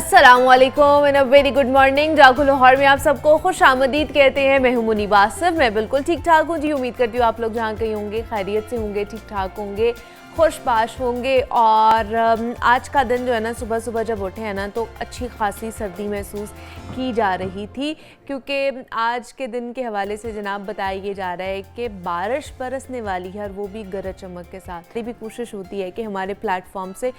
अस्सलामुअलैकुम and a very good morning. जागो लाहौर में आप सबको खुश आमदीद कहते हैं। मैं हूं मुनीब आसिफ। मैं बिल्कुल ठीक ठाक हूं जी। उम्मीद करती हूँ आप लोग जहाँ कहीं होंगे खैरियत से होंगे, ठीक ठाक होंगे, खुशबाश होंगे। और आज का दिन जो है ना, सुबह सुबह जब उठे हैं ना तो अच्छी खासी सर्दी महसूस की जा रही थी, क्योंकि आज के दिन के हवाले से जनाब बताया जा रहा है कि बारिश बरसने वाली है, और वो भी गरज चमक के साथ। ये भी कोशिश होती है कि हमारे प्लेटफॉर्म से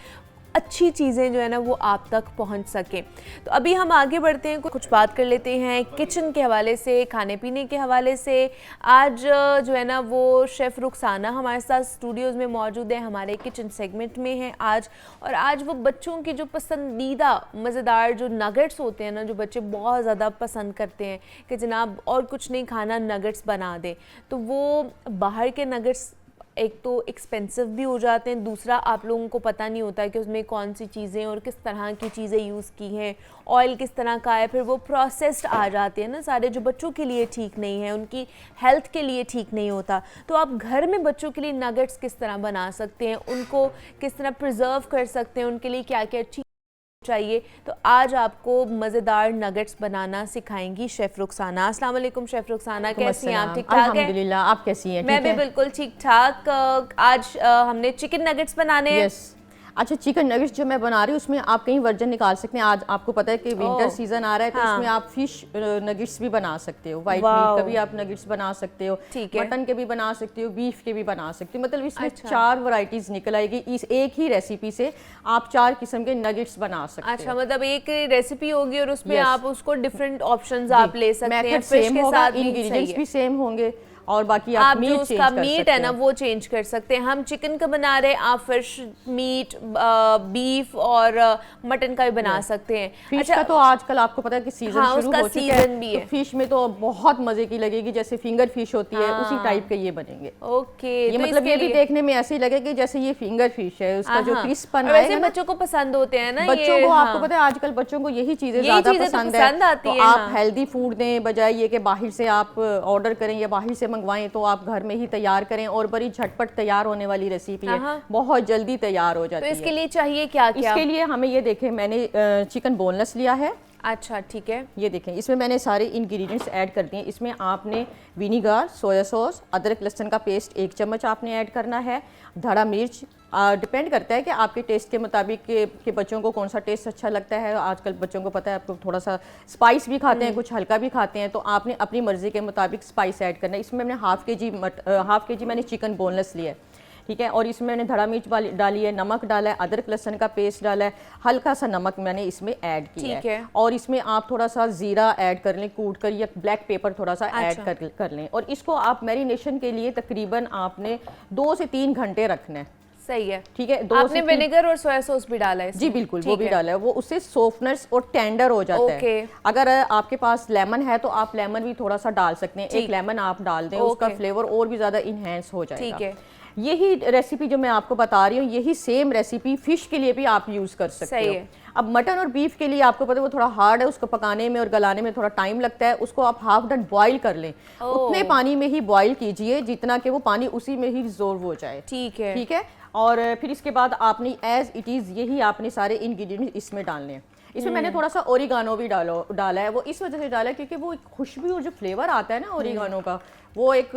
अच्छी चीज़ें जो है ना वो आप तक पहुंच सकें। तो अभी हम आगे बढ़ते हैं, कुछ बात कर लेते हैं किचन के हवाले से, खाने पीने के हवाले से। आज जो है ना वो शेफ़ रुखसाना हमारे साथ स्टूडियोज़ में मौजूद है, हमारे किचन सेगमेंट में है आज। और आज वो बच्चों की जो पसंदीदा मज़ेदार जो नगेट्स होते हैं ना, जो बच्चे बहुत ज़्यादा पसंद करते हैं कि जनाब और कुछ नहीं खाना, नगेट्स बना दें। तो वो बाहर के नगेट्स एक तो एक्सपेंसिव भी हो जाते हैं, दूसरा आप लोगों को पता नहीं होता कि उसमें कौन सी चीज़ें और किस तरह की चीज़ें यूज़ की हैं, ऑयल किस तरह का है, फिर वो प्रोसेस्ड आ जाते हैं ना सारे, जो बच्चों के लिए ठीक नहीं है, उनकी हेल्थ के लिए ठीक नहीं होता। तो आप घर में बच्चों के लिए नगेट्स किस तरह बना सकते हैं, उनको किस तरह प्रिजर्व कर सकते हैं, उनके लिए क्या क्या चीज़ चाहिए। तो आज आपको मज़ेदार नगेट्स बनाना सिखाएंगी शेफ़ रुखसाना। अस्सलाम वालेकुम शेफ़ रुखसाना, कैसी हैं आप? ठीक ठाक हैं? अल्हम्दुलिल्लाह, आप कैसी हैं? मैं भी बिल्कुल ठीक ठाक। आज हमने चिकन नगेट्स बनाने हैं। यस। अच्छा, चिकन नगेट्स जो मैं बना रही हूँ उसमें आप कई वर्जन निकाल सकते हैं। आज आपको पता है कि विंटर सीजन आ रहा है, तो इसमें आप फिश नगेट्स भी बना सकते हो, वाइट मीट का भी आप नगेट्स बना सकते हो, मटन के भी बना सकते हो, बीफ के भी बना सकते हो। मतलब इसमें 4 वैरायटीज निकल आएगी। इस एक ही रेसिपी से आप 4 किस्म के नगेट्स बना सकते हो। अच्छा, मतलब एक रेसिपी होगी और उसमें आप उसको डिफरेंट ऑप्शंस आप ले सकते हैं। मेथड सेम होगा, इंग्रेडिएंट्स भी सेम होंगे, और बाकी आप जो उसका मीट है ना वो चेंज कर सकते हैं। हम चिकन का बना रहे हैं, आप फिश मीट, बीफ और मटन का भी बना सकते हैं। फिश का तो आजकल आपको पता है कि सीजन शुरू हो चुका है, भी है। तो फिश में तो बहुत मजे की लगेगी, जैसे फिंगर फिश होती है उसी टाइप के ये बनेंगे। ओके, ये तो मतलब ये भी देखने में ऐसे ही लगेगा जैसे ये फिंगर फिश है, उसका जो क्रिस्पन आएगा ना, बच्चों को पसंद होते हैं ना बच्चों को। आपको पता है आजकल बच्चों को यही चीजें ज्यादा पसंद है, तो आप हेल्दी फूड दें, बजाय ये कि बाहर से आप ऑर्डर करें या बाहर से मंगवाएं, तो आप घर में ही तैयार करें। और बड़ी झटपट तैयार होने वाली रेसिपी है, बहुत जल्दी तैयार हो जाती है। तो इसके लिए चाहिए क्या क्या? इसके लिए हमें ये देखें, मैंने चिकन बोनलेस लिया है। अच्छा, ठीक है। ये देखें, इसमें मैंने सारे इंग्रेडिएंट्स ऐड कर दिए। इसमें आपने विनीगर, सोया सॉस, अदरक लहसुन का पेस्ट 1 चम्मच आपने ऐड करना है, धड़ा मिर्च। डिपेंड करता है कि आपके टेस्ट के मुताबिक के बच्चों को कौन सा टेस्ट अच्छा लगता है। आजकल बच्चों को पता है, आपको थोड़ा सा स्पाइस भी खाते हैं, कुछ हल्का भी खाते हैं, तो आपने अपनी मर्जी के मुताबिक स्पाइस ऐड करना है। इसमें मैंने हाफ के जी मैंने चिकन बोनलेस लिया है, ठीक है। और इसमें मैंने धड़ा मिर्च डाली है, नमक डाला है, अदरक लहसुन का पेस्ट डाला है, हल्का सा नमक मैंने इसमें ऐड किया है। और इसमें आप थोड़ा सा जीरा ऐड कर लें कूट कर, या ब्लैक पेपर थोड़ा सा ऐड कर लें। और इसको आप मैरिनेशन के लिए तकरीबन आपने 2 से 3 घंटे रखना है। सही है, ठीक है। आपने विनेगर और सोया सॉस भी डाला है? जी बिल्कुल, वो भी डाला है, वो उससे सॉफ्टनेस और टेंडर हो जाता है। अगर आपके पास लेमन है तो आप लेमन भी थोड़ा सा डाल सकते हैं, 1 लेमन आप डाल दें, उसका फ्लेवर और भी ज्यादा इनहेंस हो जाएगा। ठीक है। यही रेसिपी जो मैं आपको बता रही हूँ, यही सेम रेसिपी फिश के लिए भी आप यूज कर सकते हो। अब मटन और बीफ के लिए आपको पता है वो थोड़ा हार्ड है, उसको पकाने में और गलाने में थोड़ा टाइम लगता है। उसको आप हाफ डन बॉईल कर लें, उतने पानी में ही बॉईल कीजिए जितना कि वो पानी उसी में ही रिजॉल्व हो जाए। ठीक है, ठीक है। और फिर इसके बाद आपने एज इट इज़ यही आपने सारे इंग्रेडिएंट्स इसमें डालने हैं। इसमें मैंने थोड़ा सा ओरिगानो भी डाला है। वो इस वजह से डाला है क्योंकि वो एक खुशबू और जो फ्लेवर आता है ना ओरिगानो का, वो एक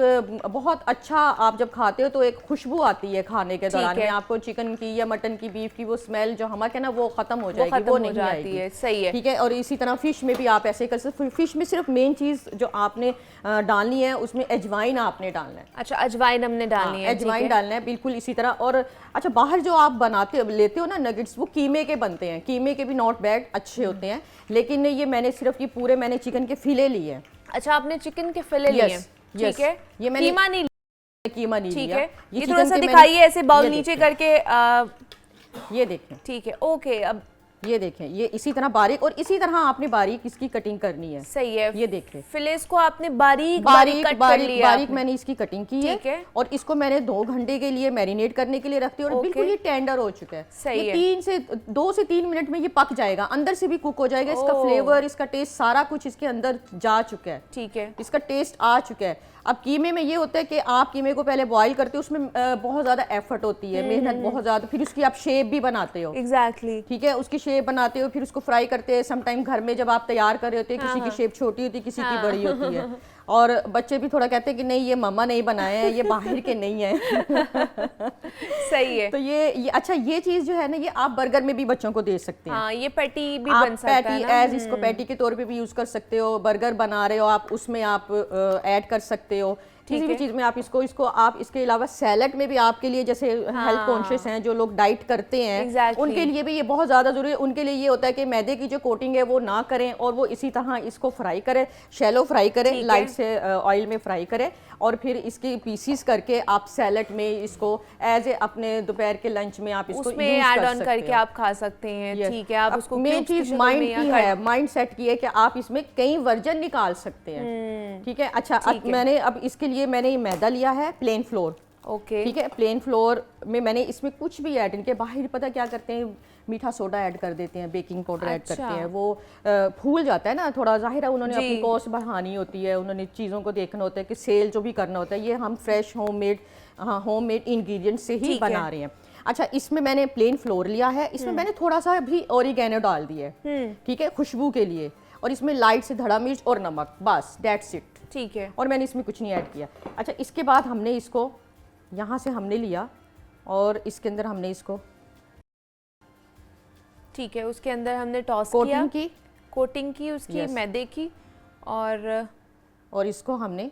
बहुत अच्छा, आप जब खाते हो तो एक खुशबू आती है खाने के दौरान में। आपको चिकन की या मटन की, बीफ की वो स्मेल जो हमारे ना वो खत्म हो जाएगी, वो नहीं आएगी। सही है, ठीक है। और इसी तरह फिश में भी आप ऐसे कर सकते। फिश में सिर्फ मेन चीज़ जो आपने डालनी है, उसमें अजवाइन आपने डालना है। अच्छा, अजवाइन हमने डालनी है, अजवाइन डालना है, बिल्कुल इसी तरह। और अच्छा, बाहर जो आप लेते हो ना नगेट्स, वो कीमे के बनते हैं, कीमे के भी नॉट बैड, अच्छे होते हैं। लेकिन ये मैंने सिर्फ ये पूरे मैंने चिकन के फिले लिए हैं। अच्छा, आपने चिकन के फिले लिए, ठीक है। ये मैंने कीमा नहीं लिया। ये थोड़ा सा दिखाइए ऐसे बाउल नीचे करके, ये देखें, ठीक है। ओके, अब ये देखें, ये इसी तरह बारीक, और इसी तरह आपने बारीक इसकी कटिंग करनी है। सही है, ये देखें, फिलेस को आपने बारीक मैंने इसकी कटिंग की है। और इसको मैंने 2 घंटे के लिए मैरिनेट करने के लिए रखती हूँ, और बिल्कुल ये टेंडर हो चुका है। सही है, 2 से 3 मिनट में ये पक जाएगा, अंदर से भी कुक हो जाएगा। इसका फ्लेवर, इसका टेस्ट, सारा कुछ इसके अंदर जा चुका है। ठीक है, इसका टेस्ट आ चुका है। अब कीमे में ये होता है कि आप कीमे को पहले बॉईल करते हो, उसमें बहुत ज़्यादा एफर्ट होती है, मेहनत बहुत ज़्यादा, फिर उसकी आप शेप भी बनाते हो। एग्जैक्टली, ठीक है, उसकी शेप शेप बनाते हो फिर उसको फ्राई करते हैं। समटाइम घर में जब आप तैयार कर रहे होते हैं किसी की शेप छोटी होती है, किसी की बड़ी होती है, और बच्चे भी थोड़ा कहते हैं कि नहीं ये मम्मा नहीं बनाए हैं, ये बाहर के नहीं है। सही है। तो ये अच्छा, ये चीज जो है ना, ये आप बर्गर में भी बच्चों को दे सकते हैं। हाँ, ये पैटी भी बन सकता है ना। पैटी एज इसको पैटी के तौर पे भी यूज कर सकते हो। बर्गर बना रहे हो आप, उसमें आप ऐड कर सकते हो। किसी भी चीज में आप इसको आप इसके अलावा सैलेड में भी आपके लिए, जैसे हेल्थ कॉन्शियस हैं जो लोग डाइट करते हैं, उनके लिए भी ये बहुत ज्यादा जरूरी है। उनके लिए ये होता है कि मैदे की जो कोटिंग है वो ना करें और वो इसी तरह इसको फ्राई करें, शैलो फ्राई करें, लाइट से ऑयल में फ्राई करें, और फिर इसके पीसीस करके आप सैलेड में इसको एज ए अपने दोपहर के लंच में आप इसको उसमें ऐड ऑन करके आप खा सकते हैं। ठीक है, आप उसको मेन चीज माइंड की है, माइंड सेट की है कि आप इसमें कई वर्जन निकाल सकते हैं। ठीक है। अच्छा, मैंने अब इसके लिए मैंने ये मैदा लिया है, प्लेन फ्लोर। ओके, ठीक है। प्लेन फ्लोर में मैंने इसमें कुछ भी ऐड, इनके बाहर पता क्या करते हैं, मीठा सोडा ऐड कर देते हैं, बेकिंग पाउडर ऐड करते हैं, वो फूल जाता है ना थोड़ा। जाहिर है उन्होंने अपनी कॉस्ट बढ़ानी होती है, उन्होंने चीज़ों को देखना होता है कि सेल जो भी करना होता है। ये हम फ्रेश होममेड इंग्रेडिएंट से ही बना रहे हैं। अच्छा, इसमें मैंने प्लेन फ्लोर लिया है, इसमें मैंने थोड़ा सा भी ऑरिगेनो डाल दिया है, ठीक है, खुशबू के लिए, और इसमें लाइट से धड़ा मिर्च और नमक, बस दैट्स इट। ठीक है। और मैंने इसमें कुछ नहीं ऐड किया। अच्छा, इसके बाद हमने इसको यहाँ से हमने लिया और इसके अंदर हमने इसको, ठीक है, उसके अंदर हमने टॉस किया, कोटिंग की उसकी मैदे की, और इसको हमने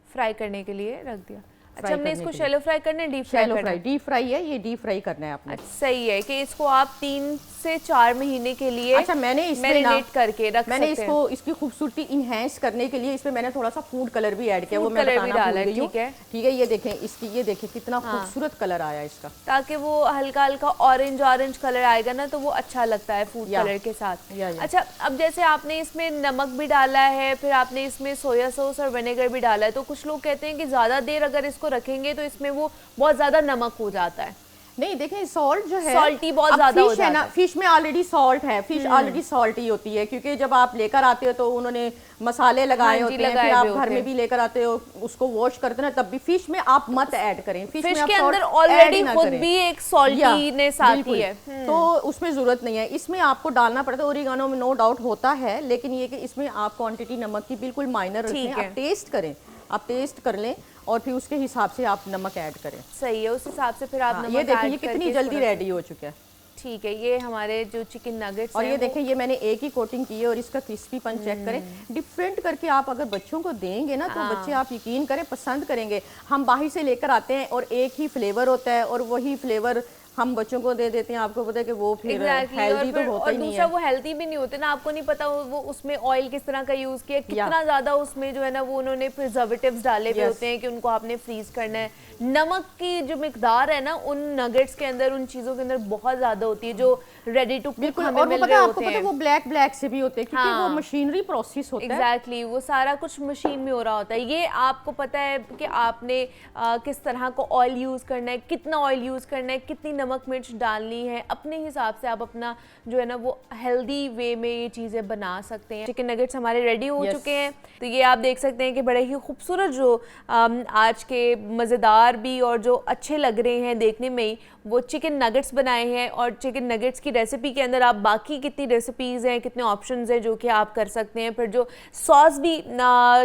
फ्राई करने के लिए रख दिया। अच्छा, हमने इसको शैलो फ्राई करना है, डीप फ्राई करना है? डीप फ्राई है ये, डीप फ्राई करना है आपने। सही है कि इसको आप 3 से 4 महीने के लिए अच्छा, मैंने इसमें मैरिनेट करके रख मैंने इसको इसकी खूबसूरती इनहेंस करने के लिए इसमें मैंने थोड़ा सा फूड कलर भी ऐड किया, वो मैं बताना भूल गई हूं। ठीक है, ये देखें इसकी, ये देखें कितना खूबसूरत कलर आया इसका, ताकि वो हल्का हल्का ऑरेंज कलर आएगा ना, तो वो अच्छा लगता है फूड कलर के साथ। अच्छा, अब जैसे आपने इसमें नमक भी डाला है, फिर आपने इसमें सोया सॉस और विनेगर भी डाला है, तो कुछ लोग कहते हैं कि ज्यादा देर अगर इसको रखेंगे तो इसमें वो बहुत ज्यादा नमक हो जाता है। नहीं, देखें सॉल्ट जो है, सॉल्टी बहुत ज्यादा हो जाता है। फिश में ऑलरेडी सॉल्ट है, फिश ऑलरेडी सॉल्टी होती है, क्योंकि जब आप लेकर आते हो तो उन्होंने मसाले लगाए होते हैं, फिर आप घर में भी लेकर आते हो, उसको वॉश करते हैं, तब भी फिश में आप मत ऐड करें। फिश में के अंदर ऑलरेडी खुद भी एक सॉल्टीनेस आती है, तो उसमें जरूरत नहीं है। इसमें आपको डालना पड़ता है ओरिगानो में, नो डाउट होता है, लेकिन ये कि इसमें आप क्वांटिटी नमक की बिल्कुल माइनर रखें, आप टेस्ट करें, आप टेस्ट कर लें और फिर उसके हिसाब से आप नमक ऐड करें। सही है, उस हिसाब से फिर आप नमक ये देखिए ये कितनी जल्दी रेडी हो चुका है। ठीक है, ये हमारे जो चिकन नगेट्स और ये देखें, ये मैंने एक ही कोटिंग की है और इसका क्रिस्पीपन चेक करें। डिफरेंट करके आप अगर बच्चों को देंगे ना, तो बच्चे आप यकीन करें पसंद करेंगे। हम बाहर से लेकर आते हैं और एक ही फ्लेवर होता है और वही फ्लेवर हम बच्चों को दे देते हैं, आपको पता है कि वो फिर हेल्दी तो होता ही नहीं है। वो हेल्दी भी नहीं होते ना, आपको नहीं पता वो उसमें ऑयल किस तरह का यूज किया, कितना ज्यादा उसमें जो है ना वो उन्होंने प्रिजर्वेटिव्स डाले हुए होते हैं कि उनको आपने फ्रीज करना है। नमक की जो मिकदार है ना उन नगेट्स के अंदर, उन चीजों के अंदर बहुत ज्यादा होती है जो रेडी टू कुक हमें मिल रहे होते हैं। वो ब्लैक से भी होते हैं क्योंकि वो मशीनरी प्रोसेस होता है। एग्जैक्टली, वो सारा कुछ मशीन में हो रहा होता है। ये आपको पता है कि आपने किस तरह को ऑयल यूज करना है, कितना ऑयल यूज करना है, कितनी नमक मिर्च डालनी है, अपने हिसाब से आप अपना जो है ना वो हेल्दी वे में ये चीजें बना सकते हैं। चिकन नगेट्स हमारे रेडी हो चुके हैं, तो ये आप देख सकते हैं कि बड़े ही खूबसूरत जो आज के मज़ेदार भी और जो अच्छे लग रहे हैं देखने में ही, वो चिकन नगेट्स बनाए हैं। और चिकन नगेट्स की रेसिपी के अंदर आप बाकी कितनी रेसिपीज़ हैं, कितने ऑप्शंस हैं जो कि आप कर सकते हैं। फिर जो सॉस भी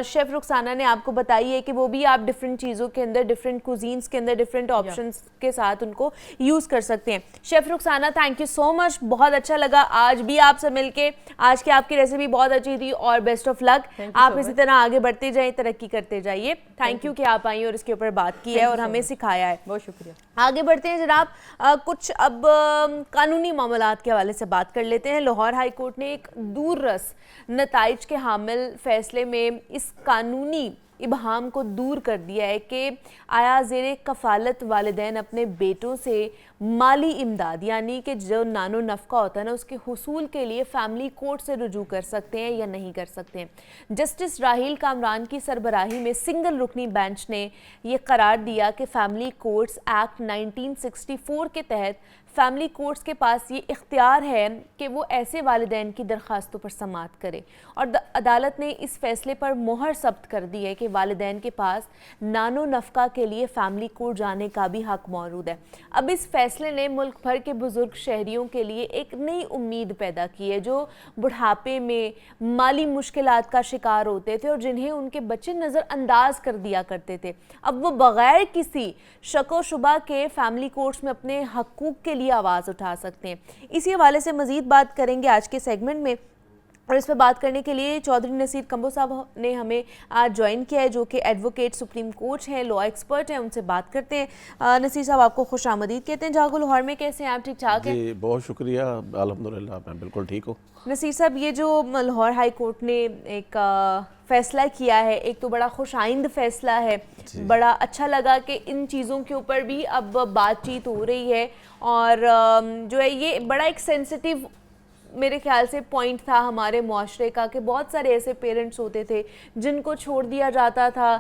शेफ़ रुखसाना ने आपको बताई है कि वो भी आप डिफरेंट चीज़ों के अंदर, डिफरेंट कुजीन्स के अंदर, डिफरेंट ऑप्शंस के साथ उनको यूज़ कर सकते हैं। Chef Rukhsana, thank you so much, बहुत अच्छा लगा आज भी आपसे मिलके। आज की आपकी रेसिपी बहुत अच्छी थी और बेस्ट ऑफ लक। आप इसी तरह आगे बढ़ते जाइए, तरक्की करते जाइए। थैंक यू कि आप आई और इसके ऊपर बात की है और हमें सिखाया है। बहुत शुक्रिया। आगे बढ़ते हैं जनाब, कुछ अब कानूनी मामलात के हवाले से बात कर लेते हैं। लाहौर हाई कोर्ट ने एक दूररस नताइज के हामिल फैसले में इस कानूनी इबहाम को दूर कर दिया है कि आया ज़ेरे कफ़ालत वालिदैन अपने बेटों से माली इमदाद यानी कि जो नानो नफ़का होता है ना, उसके हुसूल के लिए फ़ैमिली कोर्ट से रुजू कर सकते हैं या नहीं कर सकते हैं। जस्टिस राहील कामरान की सरबराही में सिंगल रुकनी बेंच ने यह करार दिया कि फ़ैमिली कोर्ट्स एक्ट 1964 के तहत फैमिली कोर्ट्स के पास ये इख्तियार है कि वो ऐसे वालिदैन की दरख्वास्तों पर समाअत करे और अदालत ने इस फैसले पर मोहर जब्त कर दी है कि वालिदैन के पास नानो नफ़का के लिए फैमिली कोर्ट जाने का भी हक मौजूद है। अब इस फैसले ने मुल्क भर के बुजुर्ग शहरियों के लिए एक नई उम्मीद पैदा की है, जो बुढ़ापे में माली मुश्किलात का शिकार होते थे और जिन्हें उनके बच्चे नज़रअंदाज कर दिया करते थे। अब वो बगैर किसी शको शुबा के फैमिली कोर्ट्स में अपने हकूक़ के लिए आवाज़ उठा सकते हैं। इसी हवाले से मज़ीद बात करेंगे आज के सेगमेंट में, और इस पर बात करने के लिए चौधरी नसीर कंबो साहब ने हमें आज ज्वाइन किया है, जो कि एडवोकेट सुप्रीम कोर्ट हैं, लॉ एक्सपर्ट हैं। उनसे बात करते हैं। नसीर साहब, आपको खुश आमदीद कहते हैं जागो लाहौर में। कैसे हैं आप? ठीक ठाक हैं? जी बहुत शुक्रिया, अल्हम्दुलिल्लाह मैं बिल्कुल ठीक हूँ। नसीर साहब, ये जो लाहौर हाई कोर्ट ने एक फ़ैसला किया है, एक तो बड़ा खुश आइंद फ़ैसला है, बड़ा अच्छा लगा कि इन चीज़ों के ऊपर भी अब बातचीत हो रही है और जो है ये बड़ा एक सेंसिटिव मेरे ख्याल से पॉइंट था हमारे मुआशरे का कि बहुत सारे ऐसे पेरेंट्स होते थे जिनको छोड़ दिया जाता था,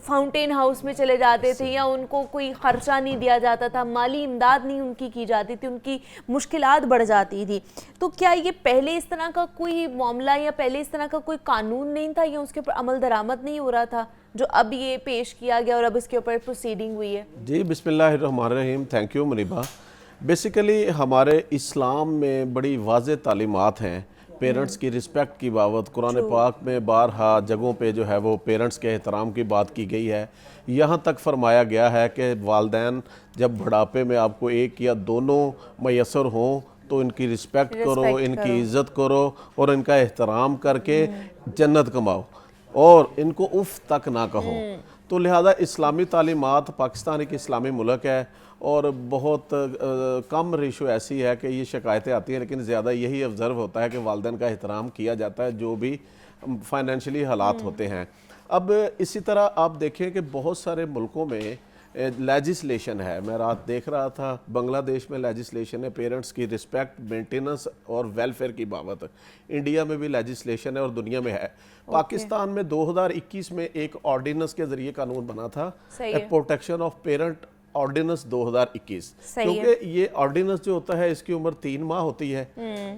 फाउंटेन हाउस में चले जाते थे या उनको कोई ख़र्चा नहीं दिया जाता था, माली इमदाद नहीं उनकी की जाती थी, उनकी मुश्किलात बढ़ जाती थी। तो क्या ये पहले इस तरह का कोई मामला या पहले इस तरह का कोई कानून नहीं था या उसके ऊपर अमल दरामद नहीं हो रहा था जो अब ये पेश किया गया और अब इसके ऊपर प्रोसीडिंग हुई है? जी बिस्मिल्लाहिर्रहमानिर्रहीम, थैंक यू मुनीबा। बेसिकली हमारे इस्लाम में बड़ी वाज़ेह तालीमात हैं पेरेंट्स की रिस्पेक्ट की बाबत। कुरान पाक में बारहा जगहों पे जो है वो पेरेंट्स के एहतराम की बात की गई है। यहाँ तक फरमाया गया है कि वालिदैन जब बुढ़ापे में आपको एक या दोनों मैसर हों तो इनकी रिस्पेक्ट करो, इनकी इज़्ज़त करो और इनका एहतराम करके जन्नत कमाओ और इनको उफ तक ना कहो। तो लिहाजा इस्लामी तालीमात, पाकिस्तान एक इस्लामी मुल्क है और बहुत कम रेशो ऐसी है कि ये शिकायतें आती हैं, लेकिन ज़्यादा यही ऑब्ज़र्व होता है कि वालिदैन का एहतराम किया जाता है जो भी फाइनेंशियली हालात होते हैं। अब इसी तरह आप देखें कि बहुत सारे मुल्कों में लेजिस्लेशन है। मैं रात देख रहा था बांग्लादेश में लेजिस्लेशन है पेरेंट्स की रिस्पेक्ट, मेंटेनेंस और वेलफेयर की बाबत। इंडिया में भी लेजिस्लेशन है और दुनिया में है। पाकिस्तान में 2021 में एक ऑर्डिनेंस के ज़रिए कानून बना था, प्रोटेक्शन ऑफ पेरेंट ऑर्डिनेंस 2021, क्योंकि ये ऑर्डिनेंस जो होता है इसकी उम्र 3 माह होती है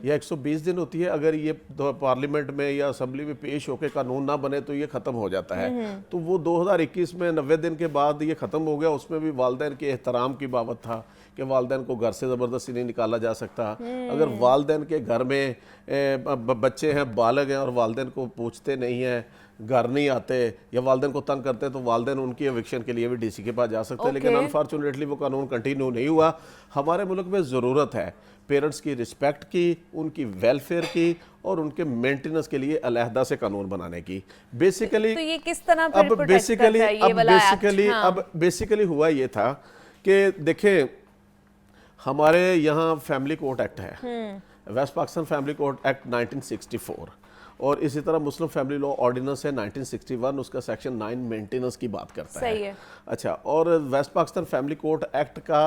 या 120 दिन होती है। अगर ये पार्लियामेंट में या असेंबली में पेश होकर कानून ना बने तो ये ख़त्म हो जाता है। तो वो 2021 में 90 दिन के बाद ये ख़त्म हो गया। उसमें भी वालिदैन के एहतराम की बाबत था कि वालिदैन को घर से ज़बरदस्ती नहीं निकाला जा सकता। अगर वालिदैन के घर में बच्चे हैं, बालग हैं और वालिदैन को पूछते नहीं हैं, घर नहीं आते या वालिदैन को तंग करते हैं, तो वालिदैन उनकी एविक्शन के लिए भी डीसी के पास जा सकते हैं। लेकिन अनफॉर्चुनेटली वो कानून कंटिन्यू नहीं हुआ। हमारे मुल्क में ज़रूरत है पेरेंट्स की रिस्पेक्ट की, उनकी वेलफेयर की और उनके मेंटेनेंस के लिए अलहदा से कानून बनाने की। बेसिकली तो ये किस तरह अब बेसिकली हुआ ये था कि देखें हमारे यहाँ फैमिली कोर्ट एक्ट है, west Pakistan family court act 1964, और इसी तरह मुस्लिम फैमिली लॉ ऑर्डिनेंस है 1961, उसका सेक्शन 9 मेंटेनेंस की बात करता है। अच्छा, और west Pakistan family court act का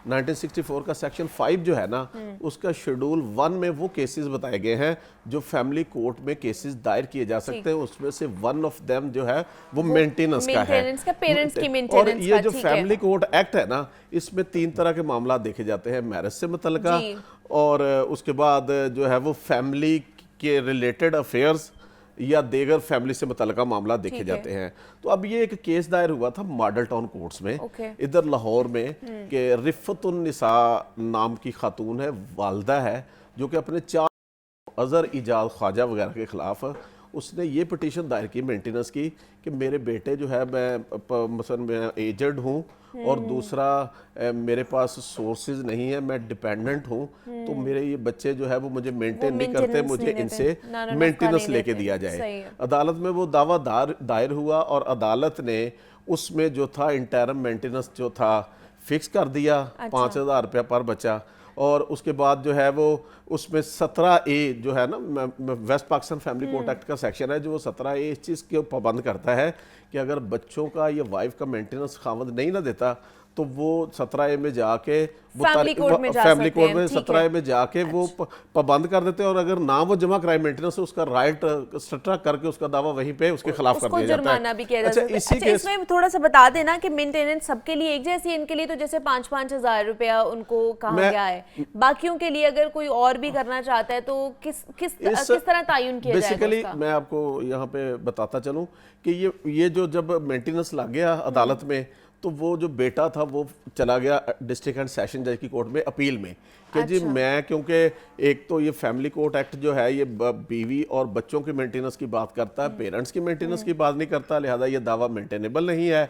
1964 का सेक्शन 5 जो है ना, उसका शेड्यूल 1 में वो केसेस बताए गए हैं जो फैमिली कोर्ट में केसेस दायर किए जा सकते हैं। उसमें से वन ऑफ देम जो है वो मेंटेनेंस का है, पेरेंट्स की मेंटेनेंस। और ये जो फैमिली कोर्ट एक्ट है ना, इसमें 3 तरह के मामला देखे जाते हैं, मैरिज से मुतल्लिका, और उसके बाद जो है वो फैमिली के रिलेटेड अफेयर्स या देगर फैमिली से मुतल्लिका मामला देखे जाते हैं। तो अब ये एक केस दायर हुआ था मॉडल टाउन कोर्ट्स में इधर लाहौर में कि रिफ़तुन निसा नाम की खातून है, वालदा है, जो कि अपने 4 अज़हर इजाज़ ख्वाजा वगैरह के ख़िलाफ़ उसने ये पिटीशन दायर की मेंटेनेंस की कि मेरे बेटे जो है मैं एजड हूँ और दूसरा मेरे पास सोर्सेज नहीं है, मैं डिपेंडेंट हूँ, तो मेरे ये बच्चे जो है वो मुझे मेंटेन नहीं करते, मुझे इनसे मेंटेनेंस लेके दिया जाए। अदालत में वो दावा दायर हुआ और अदालत ने उसमें जो था इंटरम मेंटेनेंस जो था फिक्स कर दिया, 5,000 रुपया पर बच्चा। और उसके बाद जो है वो उसमें 17A जो है ना, west Pakistan family court act का सेक्शन है जो 17A इस चीज़ के पाबंद करता है कि अगर बच्चों का या वाइफ का मेंटेनेंस खावंद नहीं ना देता तो वो 17A में जाके फैमिली कोर्ट में 17A में जाके वो पाबंद कर देते हैं, और अगर ना वो जमा कराए मेंटेनेंस, उसका राइट स्ट्रक्चर करके उसका दावा वहीं पे उसके खिलाफ कर दिया जाता है। जुर्माना भी किया जा सकता है। अच्छा, इसमें थोड़ा सा बता देना कि मेंटेनेंस सबके लिए एक जैसी, इनके लिए तो जैसे 5-5 हज़ार रुपया उनको कहा गया है, बाकियों के लिए अगर कोई और भी करना चाहता है तो किस तरह तायुन किया जाएगा? बेसिकली मैं आपको यहाँ पे बताता चलूँ कि ये जो जब मेंटेनेंस लग गया अदालत में, तो वो जो बेटा था वो चला गया डिस्ट्रिक्ट एंड सेशन जज की कोर्ट में अपील में कि जी मैं, क्योंकि एक तो ये फैमिली कोर्ट एक्ट जो है ये बीवी और बच्चों की मेंटेनेंस की बात करता है, पेरेंट्स की मेंटेनेंस की बात नहीं करता, लिहाजा ये दावा मेंटेनेबल नहीं है।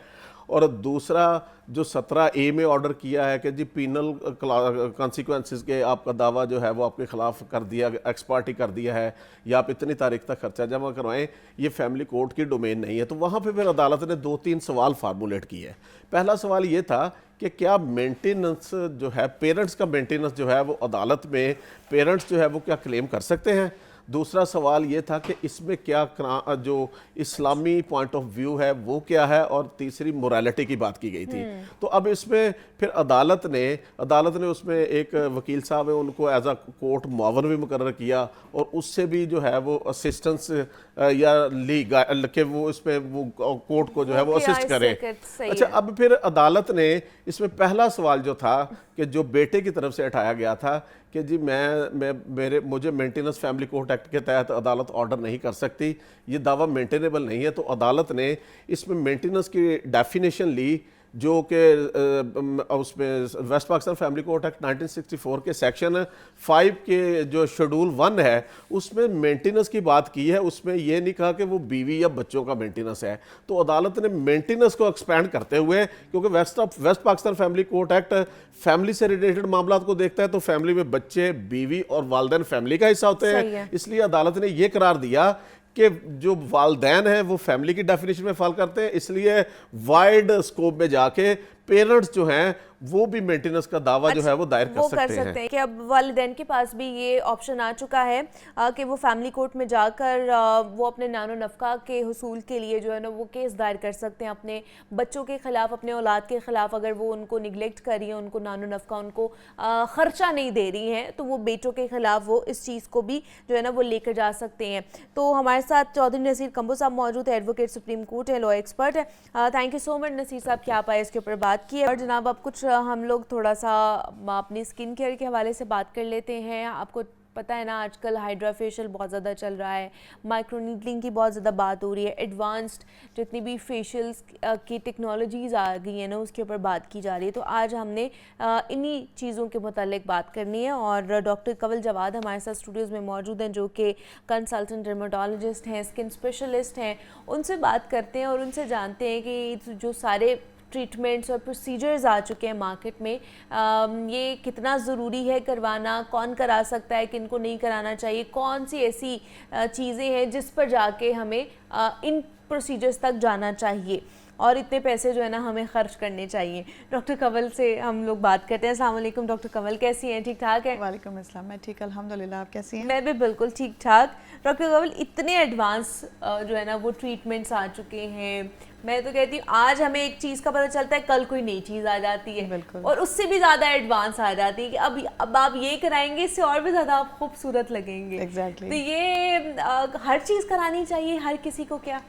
और दूसरा जो 17A में ऑर्डर किया है कि जी पीनल कॉन्सिक्वेंसेस के आपका दावा जो है वो आपके खिलाफ कर दिया, एक्सपार्टी कर दिया है, या आप इतनी तारीख तक खर्चा जमा करवाएं, ये फैमिली कोर्ट की डोमेन नहीं है। तो वहाँ पे फिर अदालत ने 2-3 सवाल फार्मूलेट किए हैं। पहला सवाल ये था कि क्या मेंटेनेंस जो है, पेरेंट्स का मेंटेनेंस जो है वो अदालत में पेरेंट्स जो है वो क्या क्लेम कर सकते हैं। दूसरा सवाल ये था कि इसमें क्या जो इस्लामी पॉइंट ऑफ व्यू है वो क्या है, और तीसरी मोरालिटी की बात की गई थी। तो अब इसमें फिर अदालत ने उसमें एक वकील साहब है, उनको एज अ कोर्ट मुआवन भी मुकर्रर किया, और उससे भी जो है वो असिस्टेंस या लीग के वो इसमें वो कोर्ट को जो है वो असिस्ट करे। अच्छा, अब फिर अदालत ने इसमें पहला सवाल जो था कि जो बेटे की तरफ से उठाया गया था कि जी मुझे मेंटेनेंस फैमिली कोर्ट एक्ट के तहत अदालत ऑर्डर नहीं कर सकती, ये दावा मेंटेनेबल नहीं है। तो अदालत ने इसमें मेंटेनेंस की डेफिनेशन ली, जो कि उसमें west Pakistan family court act 1964 के सेक्शन 5 के जो शेड्यूल 1 है उसमें मेंटेनेंस की बात की है। उसमें यह नहीं कहा कि वो बीवी या बच्चों का मेंटेनेंस है। तो अदालत ने मेंटेनेंस को एक्सपैंड करते हुए, क्योंकि west Pakistan family court act family से रिलेटेड मामला को देखता है, तो फैमिली में बच्चे, बीवी और वालिदैन फैमिली का हिस्सा होते हैं। इसलिए अदालत ने यह करार दिया कि जो वालदैन हैं वो फैमिली की डेफिनेशन में फॉल करते हैं, इसलिए वाइड स्कोप में जाके पेरेंट्स जो हैं वो भी मेंटेनेंस का दावा जो है वो दायर कर सकते हैं कि अब वालिदैन के पास भी ये ऑप्शन आ चुका है कि वो फैमिली कोर्ट में जाकर वो अपने नानो नफ़का के हुसूल के लिए जो है ना वो केस दायर कर सकते हैं अपने बच्चों के खिलाफ, अपने औलाद के खिलाफ। अगर वो उनको निगलेक्ट कर रही है, उनको नानो नफ़का उनको खर्चा नहीं दे रही हैं, तो वो बेटों के खिलाफ वो इस चीज़ को भी जो है ना वो लेकर जा सकते हैं। तो हमारे साथ चौधरी नसीर कंबो साहब मौजूद है, एडवोकेट सुप्रीम कोर्ट है, लॉ एक्सपर्ट है। Thank you so much Naseer Sahab कि आप आए, इसके ऊपर बात की है। और जनाब अब कुछ हम लोग थोड़ा सा अपनी स्किन केयर के हवाले से बात कर लेते हैं। आपको पता है ना आजकल हाइड्रा फेशियल बहुत ज़्यादा चल रहा है, माइक्रोनीडलिंग की बहुत ज़्यादा बात हो रही है, एडवांस्ड जितनी भी फेशियल्स की टेक्नोलॉजीज़ आ गई है ना उसके ऊपर बात की जा रही है। तो आज हमने इन्हीं चीज़ों के मुतालिक बात करनी है, और डॉक्टर कंवल जवाद हमारे साथ स्टूडियोज़ में मौजूद हैं, जो कि कंसल्टेंट डर्मेटोलॉजिस्ट हैं, स्किन स्पेशलिस्ट हैं। उनसे बात करते हैं और उनसे जानते हैं कि जो सारे ट्रीटमेंट्स और प्रोसीजर्स आ चुके हैं मार्केट में, ये कितना ज़रूरी है करवाना, कौन करा सकता है, किनको नहीं कराना चाहिए, कौन सी ऐसी चीज़ें हैं जिस पर जाके हमें इन प्रोसीजर्स तक जाना चाहिए और इतने पैसे जो है ना हमें खर्च करने चाहिए। डॉक्टर कंवल से हम लोग बात करते हैं। अस्सलाम वालेकुम डॉक्टर कंवल, कैसी हैं? ठीक ठाक है? वालेकुम अस्सलाम, मैं ठीक अल्हम्दुलिल्लाह, आप कैसी हैं? मैं भी बिल्कुल ठीक ठाक। डॉक्टर कंवल, इतने एडवांस जो है ना वो ट्रीटमेंट्स आ चुके हैं, मैं तो कहती हूँ आज हमें एक चीज़ का पता चलता है, कल कोई नई चीज़ आ जाती है और उससे भी ज़्यादा एडवांस आ जाती है कि अब आप ये कराएंगे, इससे और भी ज़्यादा आप खूबसूरत लगेंगे। एग्जैक्टली। तो ये हर चीज़ करानी चाहिए हर किसी को क्या?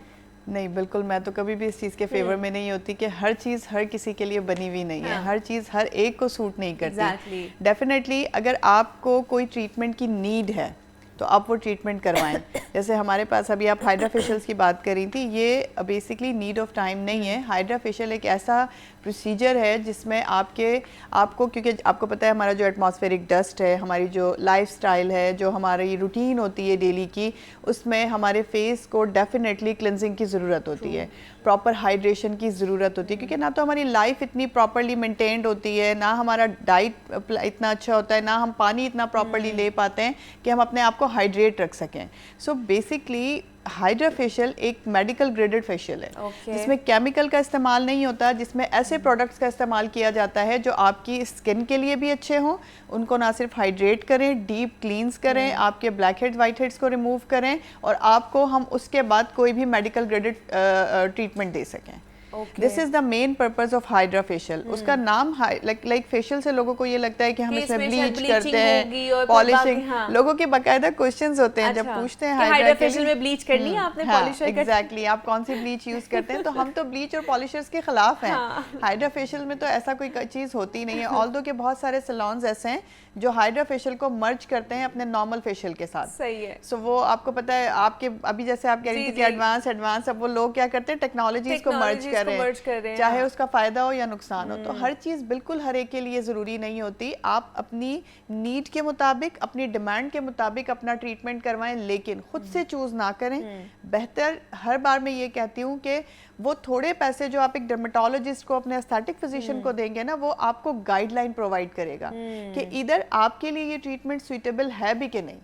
नहीं, बिल्कुल, मैं तो कभी भी इस चीज़ के फेवर में नहीं होती कि हर चीज़ हर किसी के लिए बनी हुई नहीं है। हर चीज़ हर एक को सूट नहीं करती। डेफिनेटली अगर आपको कोई ट्रीटमेंट की नीड है तो आप वो ट्रीटमेंट करवाएं। जैसे हमारे पास अभी आप हाइड्रा फेशियल्स की बात करी थी, ये बेसिकली नीड ऑफ टाइम नहीं है। हाइड्रा फेशियल एक ऐसा प्रोसीजर है जिसमें आपको क्योंकि आपको पता है हमारा जो एटमॉस्फेरिक डस्ट है, हमारी जो लाइफस्टाइल है, जो हमारी रूटीन होती है डेली की, उसमें हमारे फेस को डेफिनेटली क्लिनजिंग की ज़रूरत होती है, प्रॉपर हाइड्रेशन की ज़रूरत होती है, क्योंकि ना तो हमारी लाइफ इतनी प्रॉपरली मेंटेन्ड होती है, ना हमारा डाइट इतना अच्छा होता है, ना हम पानी इतना प्रॉपरली ले पाते हैं कि हम अपने आप को हाइड्रेट रख सकें। सो बेसिकली हाइड्रा फेशियल एक मेडिकल ग्रेडेड फेशियल है जिसमें केमिकल का इस्तेमाल नहीं होता, जिसमें ऐसे प्रोडक्ट्स का इस्तेमाल किया जाता है जो आपकी स्किन के लिए भी अच्छे हों, उनको ना सिर्फ हाइड्रेट करें, डीप क्लींस करें, आपके ब्लैक हेड्स वाइट हेड्स को रिमूव करें और आपको हम उसके बाद कोई भी मेडिकल ग्रेडेड ट्रीटमेंट दे सकें। This is the main purpose of hydra facial. उसका नाम लाइक फेशियल से लोगों को ये लगता है कि हम इसमें ब्लीच करते हैं, पॉलिशिंग। लोगों के बाकायदा क्वेश्चंस होते हैं जब पूछते हैं हाइड्रा फेशियल में ब्लीच करनी है आपने, पॉलिशर एग्जैक्टली, आप कौन सी ब्लीच यूज करते हैं? तो हम तो ब्लीच और पॉलिशर्स के खिलाफ हैं। हाइड्रा फेशियल में तो ऐसा कोई चीज होती नहीं है, ऑल्दो के बहुत सारे सैलून्स ऐसे हैं जो हाइड्रा फेशियल को मर्ज करते हैं अपने नॉर्मल फेशियल के साथ। सही है। सो वो आपको पता है, आपके अभी जैसे आप कह रही थी कि एडवांस, अब वो लोग क्या करते हैं, टेक्नोलॉजीज को मर्ज कर रहे हैं, चाहे उसका फायदा हो या नुकसान हो। तो हर चीज बिल्कुल हर एक के लिए जरूरी नहीं होती। आप अपनी नीड के मुताबिक, अपनी डिमांड के मुताबिक अपना ट्रीटमेंट करवाएं, लेकिन खुद से चूज ना करें। बेहतर हर बार मैं ये कहती हूँ कि वो थोड़े पैसे जो आप एक डर्मेटोलॉजिस्ट को, अपने एस्थेटिक फिजिशियन को देंगे ना, वो आपको गाइडलाइन प्रोवाइड करेगा कि इधर आपके लिए ये ट्रीटमेंट सुइटेबल है भी कि नहीं।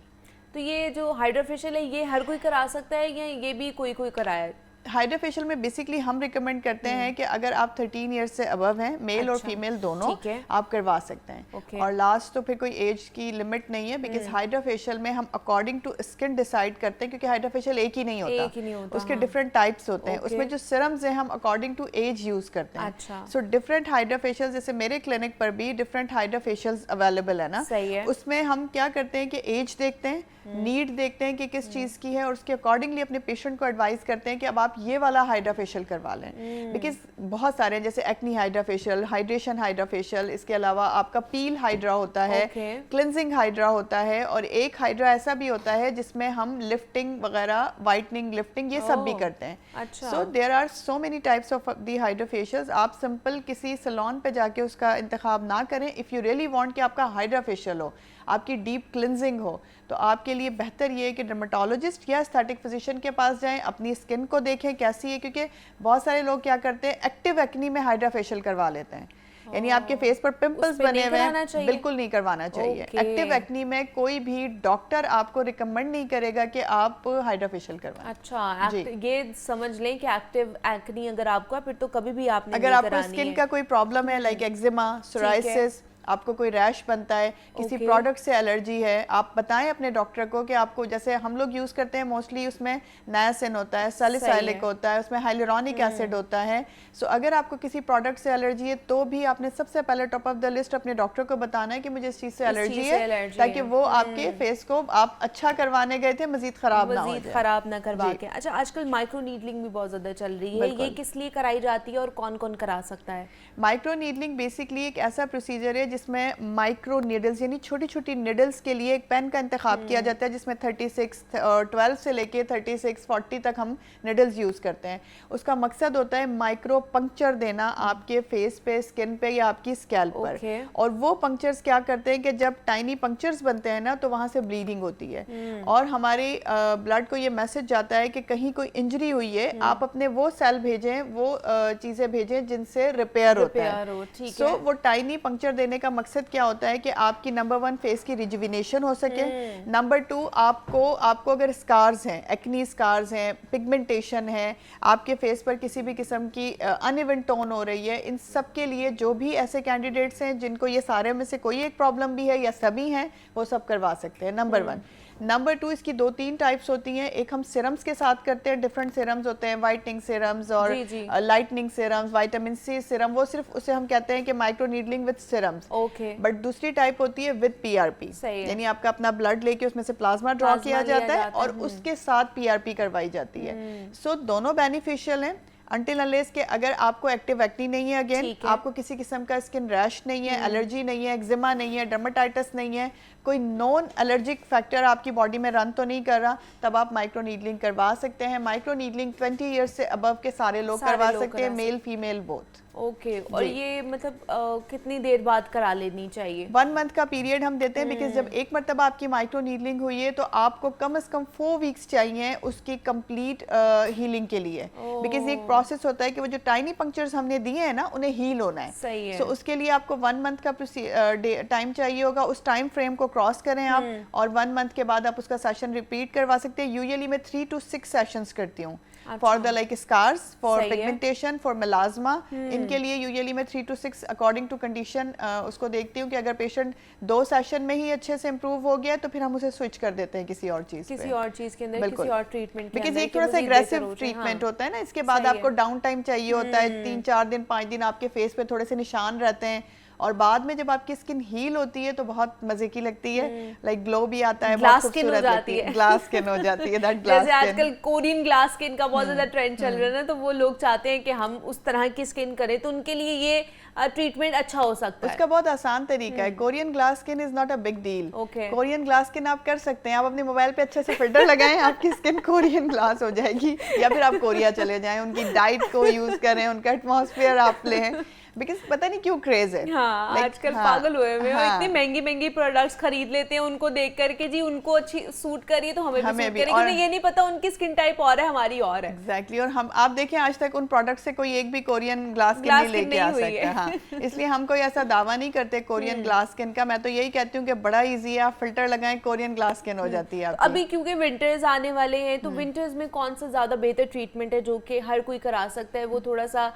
तो ये जो हाइड्रा फेशियल है ये हर कोई करा सकता है या ये भी कोई कराया? हाइड्रा फेशियल में बेसिकली हम रिकमेंड करते हैं कि अगर आप 13 इयर्स से अबव हैं, मेल और फीमेल दोनों, आप करवा सकते हैं। और लास्ट तो फिर कोई एज की लिमिट नहीं है, बिकॉज हाइड्रा फेशियल में हम अकॉर्डिंग टू स्किन डिसाइड करते हैं, क्योंकि हाइड्रा फेशियल एक ही नहीं होता, उसके डिफरेंट टाइप्स होते हैं। उसमें जो सिरम्स हैं हम अकॉर्डिंग टू एज यूज करते हैं। सो डिफरेंट हाइड्रा फेशियल, जैसे मेरे क्लिनिक पर भी डिफरेंट हाइड्रा फेशियल्स अवेलेबल है ना, उसमें हम क्या करते हैं कि एज देखते हैं, नीड देखते हैं कि किस चीज की है, और उसके अकॉर्डिंगली अपने पेशेंट को एडवाइस करते हैं कि अब आप ये वाला हाइड्रा फेशियल करवा लें। बिकॉज बहुत सारे हैं, जैसे acne hydra facial, hydration hydra facial, इसके अलावा आपका पील हाइड्रा होता है, क्लिनजिंग हाइड्रा होता है, और एक हाइड्रा ऐसा भी होता है जिसमें हम लिफ्टिंग वगैरह, वाइटनिंग, लिफ्टिंग, ये सब भी करते हैं। So there are so many types of the hydra facials. आप सिंपल किसी सैलून पे जाके उसका इंतखाब ना करें। इफ़ यू रियली वांट कि आपका हाइड्रा फेशियल हो, आपकी डीप क्लिनजिंग हो, तो आपके लिए बेहतर ये है कि डर्मेटोलॉजिस्ट या एस्थेटिक फिजिशियन के पास जाएं, अपनी स्किन को देखें कैसी है, क्योंकि बहुत सारे लोग क्या करते हैं, एक्टिव एक्नी में हाइड्रा फेशियल करवा लेते हैं, यानी आपके फेस पर पिंपल्स बने हुए हैं, बिल्कुल नहीं करवाना चाहिए। एक्टिव एक्नी में कोई भी डॉक्टर आपको रिकमेंड नहीं करेगा कि आप हाइड्रा फेशियल करवाएं। अच्छा, ये समझ लें कि एक्टिव एक्नी अगर आपको है, फिर तो कभी भी आपने अगर आपको स्किन का कोई प्रॉब्लम है, लाइक एक्जिमा, सोराइसिस, आपको कोई रैश बनता है, किसी प्रोडक्ट से एलर्जी है, आप बताएं अपने डॉक्टर को कि आपको, जैसे हम लोग यूज़ करते हैं मोस्टली, उसमें नायासिन होता है, सैलिसाइलिक होता है, उसमें हाइलुरोनिक एसिड होता है। सो अगर आपको किसी प्रोडक्ट से एलर्जी है तो भी आपने सबसे पहले टॉप ऑफ द लिस्ट अपने डॉक्टर को बताना है कि मुझे इस चीज़ से एलर्जी है, ताकि वो आपके फेस को, आप अच्छा करवाने गए थे, मजीद खराब ना करवा के। अच्छा, आजकल माइक्रो नीडलिंग भी बहुत ज़्यादा चल रही है, ये किस लिए कराई जाती है और कौन कौन करा सकता है? माइक्रो नीडलिंग बेसिकली एक ऐसा प्रोसीजर है जिसमें माइक्रो नीडल्स, यानी छोटी छोटी नीडल्स के लिए एक पेन का इंतखाब किया जाता है, जिसमें 36 और 12 से लेके 36 40 तक हम नीडल्स यूज़ करते हैं। उसका मकसद होता है माइक्रो पंक्चर देना आपके फेस पे, स्किन पे या आपकी स्कैल्प पर। और वो पंक्चर्स क्या करते हैं कि जब टाइनी पंक्चर्स बनते हैं ना, तो वहाँ से ब्लीडिंग होती है और हमारे ब्लड को ये मैसेज जाता है कि कहीं कोई इंजरी हुई है, आप अपने वो सेल भेजें, वो चीज़ें भेजें जिनसे रिपेयर होता है। सो वो टाइनी पंक्चर देने का मकसद क्या होता है कि आपकी नंबर 1 फेस की रिजुविनेशन हो सके, नंबर 2 आपको अगर स्कार्स हैं, एक्नी स्कार्स हैं, पिगमेंटेशन है, आपके फेस पर किसी भी किस्म की अनइवन टोन हो रही है, इन सब के लिए जो भी ऐसे कैंडिडेट्स हैं जिनको ये सारे में से कोई एक प्रॉब्लम भी है या सभी हैं, वो सब करवा सकते हैं, नंबर 1। नंबर 2, इसकी 2-3 टाइप्स होती हैं। एक हम सिरम्स के साथ करते हैं, डिफरेंट सिरम्स होते हैं, वाइटनिंग सिरम्स और lightening serums, vitamin C serum, वो सिर्फ उसे हम कहते हैं कि micro needling with serums. But दूसरी टाइप होती है विद पीआरपी, यानी आपका अपना ब्लड लेके उसमें से प्लाज्मा ड्रॉ किया जाता है और उसके साथ पीआरपी करवाई जाती है। सो दोनों बेनिफिशियल हैं अनटिल अनलेस के अगर आपको एक्टिव एक्नी नहीं है, अगेन आपको किसी किस्म का स्किन रैश नहीं है, एलर्जी नहीं है, एक्जिमा नहीं है, डर्मेटाइटिस नहीं है, कोई नॉन एलर्जिक फैक्टर आपकी बॉडी में रन तो नहीं कर रहा, तब आप माइक्रो नीडलिंग करवा सकते हैं। माइक्रो नीडलिंग 20 ईयर्स से अबव के सारे लोग करवा सकते हैं, मेल फीमेल बोथ। ओके, और ये मतलब कितनी देर बाद करा लेनी चाहिए? 1 मंथ का पीरियड हम देते हैं, बिकॉज जब एक मरतबा आपकी माइक्रो नीडलिंग हुई है तो आपको कम से कम 4 वीक्स चाहिए उसकी कंप्लीट हीलिंग के लिए, बिकॉज एक प्रोसेस होता है कि वो जो टाइनी पंक्चर्स हमने दिए हैं ना, उन्हें हील होना है। सही है। सो उसके लिए आपको 1 मंथ का टाइम चाहिए होगा। उस टाइम फ्रेम को क्रॉस करें आप, और 1 मंथ के बाद आप उसका सेशन रिपीट करवा सकते हैं। यूजुअली मैं 3 to 6 सेशंस करती हूँ। For the like scars, for pigmentation, for melasma, इनके लिए यूजुअली मैं 3 to 6 अकॉर्डिंग टू कंडीशन उसको देखती हूँ कि अगर पेशेंट 2 सेशन में ही अच्छे से इम्प्रूव हो गया तो फिर हम उसे स्विच कर देते हैं किसी और चीज के अंदर, किसी और ट्रीटमेंट, बिकॉज ये थोड़ा सा एग्रेसिव ट्रीटमेंट होता है ना, इसके बाद आपको डाउन टाइम चाहिए होता है, 3-4 दिन 5 दिन आपके फेस पे थोड़े से निशान रहते हैं, और बाद में जब आपकी स्किन हील होती है तो बहुत मजे की लगती है, लाइक ग्लो भी आता है, बहुत खूबसूरत लगती है, ग्लास स्किन हो जाती है, दैट ग्लास जैसे आजकल कोरियन ग्लास स्किन का बहुत ज्यादा ट्रेंड चल रहा है ना, तो वो लोग चाहते हैं कि हम उस तरह की स्किन करें, तो उनके लिए ये ट्रीटमेंट अच्छा हो सकता है। उसका बहुत आसान तरीका है, Korean glass skin is not a big deal. Korean glass skin आप कर सकते हैं, आप अपने मोबाइल पे अच्छे से फिल्टर लगाएं, आपकी स्किन कोरियन ग्लास हो जाएगी, या फिर आप कोरिया चले जाएं, उनकी डाइट को यूज करें, उनका एटमॉस्फेयर आप लें, बिकॉज पता नहीं क्यों क्रेज है, आजकल पागल हुए हुए हैं, इतनी महंगी महंगी प्रोडक्ट्स खरीद लेते हैं उनको देख करके, जी उनको अच्छी सूट करिए तो हमें भी सूट करेगी, उन्हें ये नहीं पता उनकी स्किन टाइप और है, हमारी और है। एग्जैक्टली, और हम आप देखें आज तक उन प्रोडक्ट से कोई एक भी कोरियन ग्लास स्किन नहीं लेके आ सकता, हाँ, इसलिए हम कोई ऐसा दावा नहीं करते कोरियन ग्लास स्किन का। मैं तो यही कहती हूँ कि बड़ा इजी है, आप फिल्टर लगाएं, कोरियन ग्लास स्किन हो जाती है। अभी क्योंकि विंटर्स आने वाले हैं, तो विंटर्स में कौन सा ज्यादा बेहतर ट्रीटमेंट है जो कि हर कोई करा सकता है, वो थोड़ा सा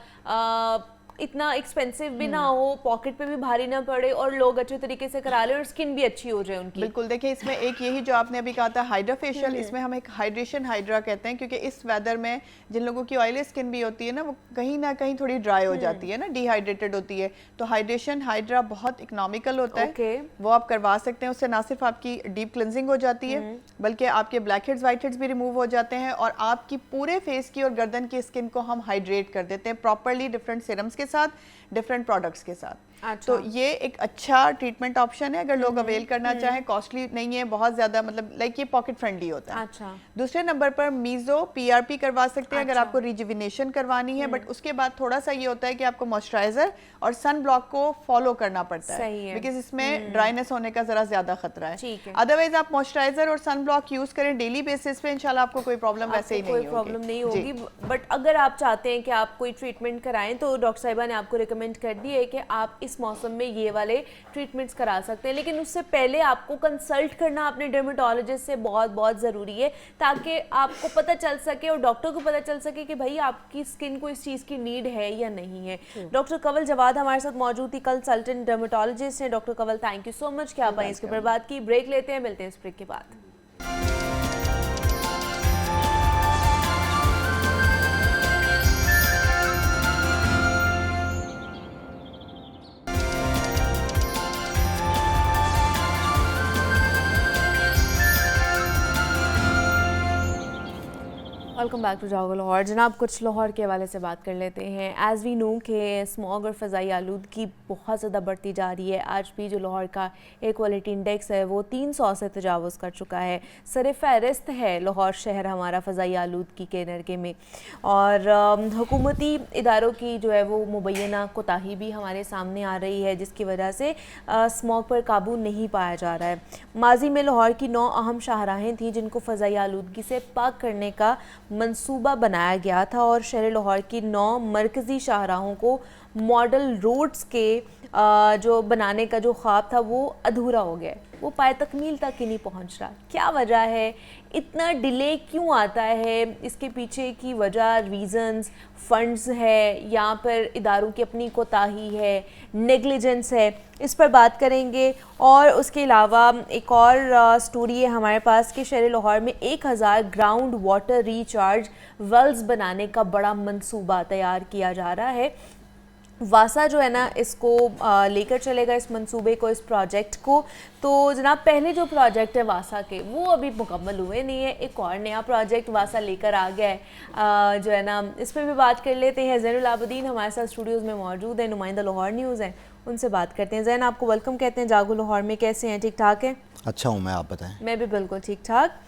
इतना एक्सपेंसिव भी ना हो, पॉकेट पे भी भारी ना पड़े, और लोग अच्छे तरीके से करा ले और स्किन भी अच्छी हो जाए उनकी? बिल्कुल, देखिए इसमें एक यही जो आपने अभी कहा था हाइड्रा फेशियल, इसमें हम एक हाइड्रेशन हाइड्रा कहते हैं, क्योंकि इस वेदर में जिन लोगों की ऑयली स्किन भी होती है ना, वो कहीं ना कहीं थोड़ी ड्राई हो जाती है ना, डिहाइड्रेटेड होती है, तो हाइड्रेशन हाइड्रा बहुत इकोनॉमिकल होता है, वो आप करवा सकते हैं। उससे ना सिर्फ आपकी डीप क्लिनजिंग हो जाती है, बल्कि आपके ब्लैक हेड्स व्हाइट हेड्स भी रिमूव हो जाते हैं, और आपकी पूरे फेस की और गर्दन की स्किन को हम हाइड्रेट कर देते हैं प्रॉपरली, डिफरेंट सीरम्स के साथ, डिफरेंट प्रोडक्ट्स के साथ। तो ये एक अच्छा ट्रीटमेंट ऑप्शन है, अगर लोग अवेल करना चाहें, कॉस्टली नहीं है बहुत ज्यादा, मतलब लाइक ये पॉकेट फ्रेंडली होता है। दूसरे नंबर पर मीजो पीआरपी करवा सकते हैं अगर आपको रिजुविनेशन करवानी है, बट उसके बाद थोड़ा सा ये होता है कि आपको मॉइस्चराइजर और सन ब्लॉक को फॉलो करना पड़ता है, बिकॉज इसमें ड्राइनेस होने का जरा ज्यादा खतरा है। अदरवाइज आप मॉइस्चराइजर और सन ब्लॉक यूज करें डेली बेसिस पे, इंशाल्लाह आपको कोई प्रॉब्लम वैसे ही नहीं होगी। बट अगर आप चाहते हैं कि आप कोई ट्रीटमेंट कराएं, तो डॉक्टर साहिबा ने आपको रिकमेंड कर दी है कि आप इस मौसम में ये वाले ट्रीटमेंट्स करा सकते हैं, लेकिन उससे पहले आपको कंसल्ट करना अपने डर्मेटोलॉजिस्ट से बहुत बहुत ज़रूरी है, ताकि आपको पता चल सके और डॉक्टर को पता चल सके कि भाई आपकी स्किन को इस चीज़ की नीड है या नहीं है। डॉक्टर कंवल जवाद हमारे साथ मौजूद थी, कंसल्टेंट डर्मेटोलॉजिस्ट हैं। Doctor Kanwal, thank you so much कि आप आए, इसके ऊपर बात की। ब्रेक लेते हैं, मिलते हैं इस ब्रेक के बाद। वेलकम बैक टू जागो लाहौर। जनाब, कुछ लाहौर के हवाले से बात कर लेते हैं। एज़ वी नो कि स्मॉग और फ़ज़ाई आलूदगी बहुत ज़्यादा बढ़ती जा रही है। आज भी जो लाहौर का एयर क्वालिटी इंडेक्स है वो 300 से तजावुज़ कर चुका है। सर फ़हरिस्त है लाहौर शहर हमारा फ़ज़ाई आलूदगी के नरगे में, और हुकूमती इदारों की जो है वो मुबैना कोताही भी हमारे सामने आ रही है, जिसकी वजह से स्मॉग पर काबू नहीं पाया जा रहा है। माजी में लाहौर की 9 अहम शाहराहें थीं जिनको फ़ज़ाई आलूदगी से पाक करने का मंसूबा बनाया गया था, और शहर लाहौर की 9 मरकज़ी शाहराहों को मॉडल रोड्स के जो बनाने का जो ख्वाब था वो अधूरा हो गया, वो पाए तकमील तक ही नहीं पहुंच रहा। क्या वजह है, इतना डिले क्यों आता है? इसके पीछे की वजह, रीज़न्स, फंड्स है या फिर इदारों की अपनी कोताही है, नेग्लिजेंस है, इस पर बात करेंगे। और उसके अलावा एक और स्टोरी है हमारे पास कि शहर लाहौर में 1000 ग्राउंड वाटर रिचार्ज वेल्स बनाने का बड़ा मंसूबा तैयार किया जा रहा है। वासा जो है ना इसको लेकर चलेगा इस मंसूबे को, इस प्रोजेक्ट को। तो जनाब, पहले जो प्रोजेक्ट है वासा के वो अभी मुकम्मल हुए नहीं है, एक और नया प्रोजेक्ट वासा लेकर आ गया है जो है ना, इस पर भी बात कर लेते हैं। ज़ैनुल आबदीन हमारे साथ स्टूडियोज़ में मौजूद है, नुमाइंदा लाहौर न्यूज़ हैं, उनसे बात करते हैं। ज़ैन, आपको वेलकम कहते हैं जागो लाहौर में, कैसे हैं? ठीक ठाक है? अच्छा हूँ मैं, आप बताएं। मैं भी बिल्कुल ठीक ठाक।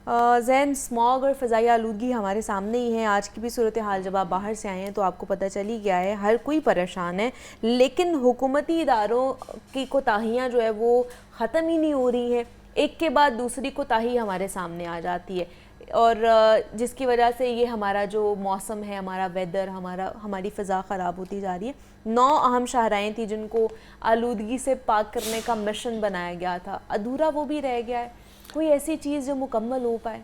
ज़ैन, स्मॉग और फ़ज़ाई आलूदगी हमारे सामने ही है। आज की भी सूरत हाल जब आप बाहर से आए हैं तो आपको पता चल ही गया है, हर कोई परेशान है, लेकिन हुकूमती इदारों की कोताहियाँ जो है वो ख़त्म ही नहीं हो रही हैं। एक के बाद दूसरी कोताही हमारे सामने आ जाती है, और जिसकी वजह से ये हमारा जो मौसम है, हमारा वेदर, हमारी फ़ज़ा ख़राब होती जा रही है। 9 अहम शाहराएँ थी जिनको आलूदगी से पाक करने का मिशन बनाया गया था, अधूरा वो भी रह गया है। कोई ऐसी चीज़ जो मुकम्मल हो पाए?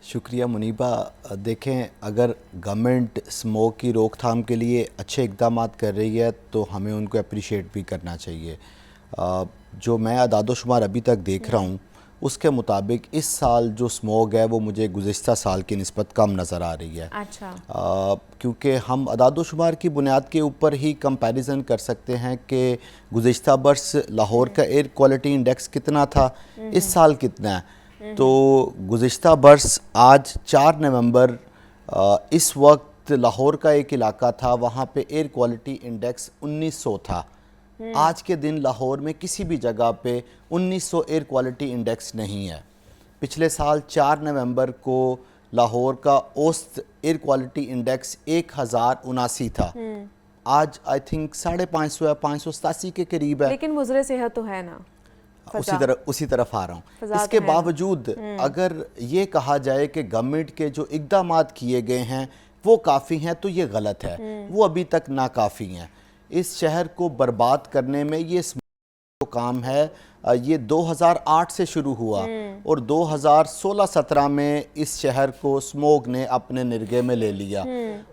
शुक्रिया मुनीबा। देखें, अगर गवर्नमेंट स्मोक की रोकथाम के लिए अच्छे इक़दाम कर रही है तो हमें उनको अप्रिशिएट भी करना चाहिए। जो मैं अदाद-ओ-शुमार अभी तक देख रहा हूँ उसके मुताबिक इस साल जो स्मोक है वो मुझे गुज़िश्ता साल की निस्बत कम नज़र आ रही है। अच्छा। क्योंकि हम अदाद-ओ-शुमार की बुनियाद के ऊपर ही कंपैरिजन कर सकते हैं कि गुज़िश्ता बरस लाहौर का एयर क्वालिटी इंडेक्स कितना था, इस साल कितना है। तो गुज़िश्ता बरस आज 4 नवंबर इस वक्त लाहौर का एक इलाका था, वहाँ पे एयर क्वालिटी इंडेक्स 1900 था। आज के दिन लाहौर में किसी भी जगह पे 1900 एयर क्वालिटी इंडेक्स नहीं है। पिछले साल 4 नवंबर को लाहौर का औसत एयर क्वालिटी इंडेक्स 1079 था। आज आई थिंक 550 है, 587 के करीब है। लेकिन मुजरे सेहत तो है ना, उसी तरफ आ रहा हूँ। इसके बावजूद अगर ये कहा जाए कि गवर्नमेंट के जो इक़दाम किए गए हैं वो काफ़ी हैं तो ये गलत है, वो अभी तक नाकाफ़ी हैं। इस शहर को बर्बाद करने में ये जो काम है ये 2008 से शुरू हुआ और 2016-17 में इस शहर को स्मोक ने अपने निर्गे में ले लिया।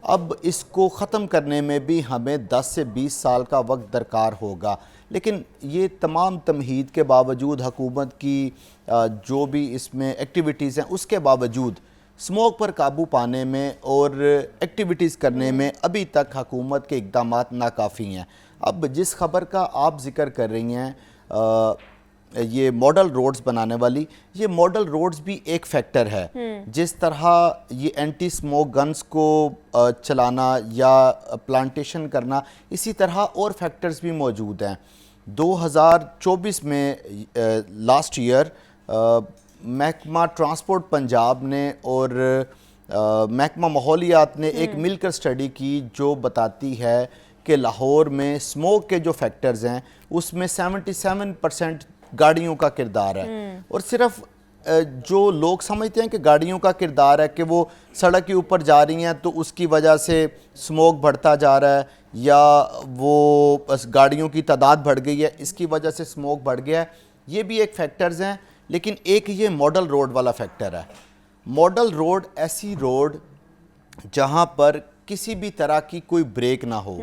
अब इसको ख़त्म करने में भी हमें 10 से 20 साल का वक्त दरकार होगा। लेकिन ये तमाम तमहीद के बावजूद, हुकूमत की जो भी इसमें एक्टिविटीज़ हैं उसके बावजूद स्मोक पर काबू पाने में और एक्टिविटीज़ करने में अभी तक हुकूमत के इक़दाम नाकाफ़ी हैं। अब जिस खबर का आप ज़िक्र कर रही हैं ये मॉडल रोड्स बनाने वाली, ये मॉडल रोड्स भी एक फैक्टर है। जिस तरह ये एंटी स्मोक गन्स को चलाना या प्लांटेशन करना, इसी तरह और फैक्टर्स भी मौजूद हैं। 2024 में लास्ट ईयर महकमा ट्रांसपोर्ट पंजाब ने और महकमा माहौलियात ने एक मिलकर स्टडी की जो बताती है कि लाहौर में स्मोक के जो फैक्टर्स हैं उसमें 77% गाड़ियों का किरदार है। और सिर्फ जो लोग समझते हैं कि गाड़ियों का किरदार है कि वो सड़क के ऊपर जा रही हैं तो उसकी वजह से स्मोक बढ़ता जा रहा है या वो बस गाड़ियों की तादाद बढ़ गई है इसकी वजह से स्मोक बढ़ गया है, ये भी एक फैक्टर्स हैं। लेकिन एक ये मॉडल रोड वाला फैक्टर है। मॉडल रोड ऐसी रोड जहां पर किसी भी तरह की कोई ब्रेक ना हो,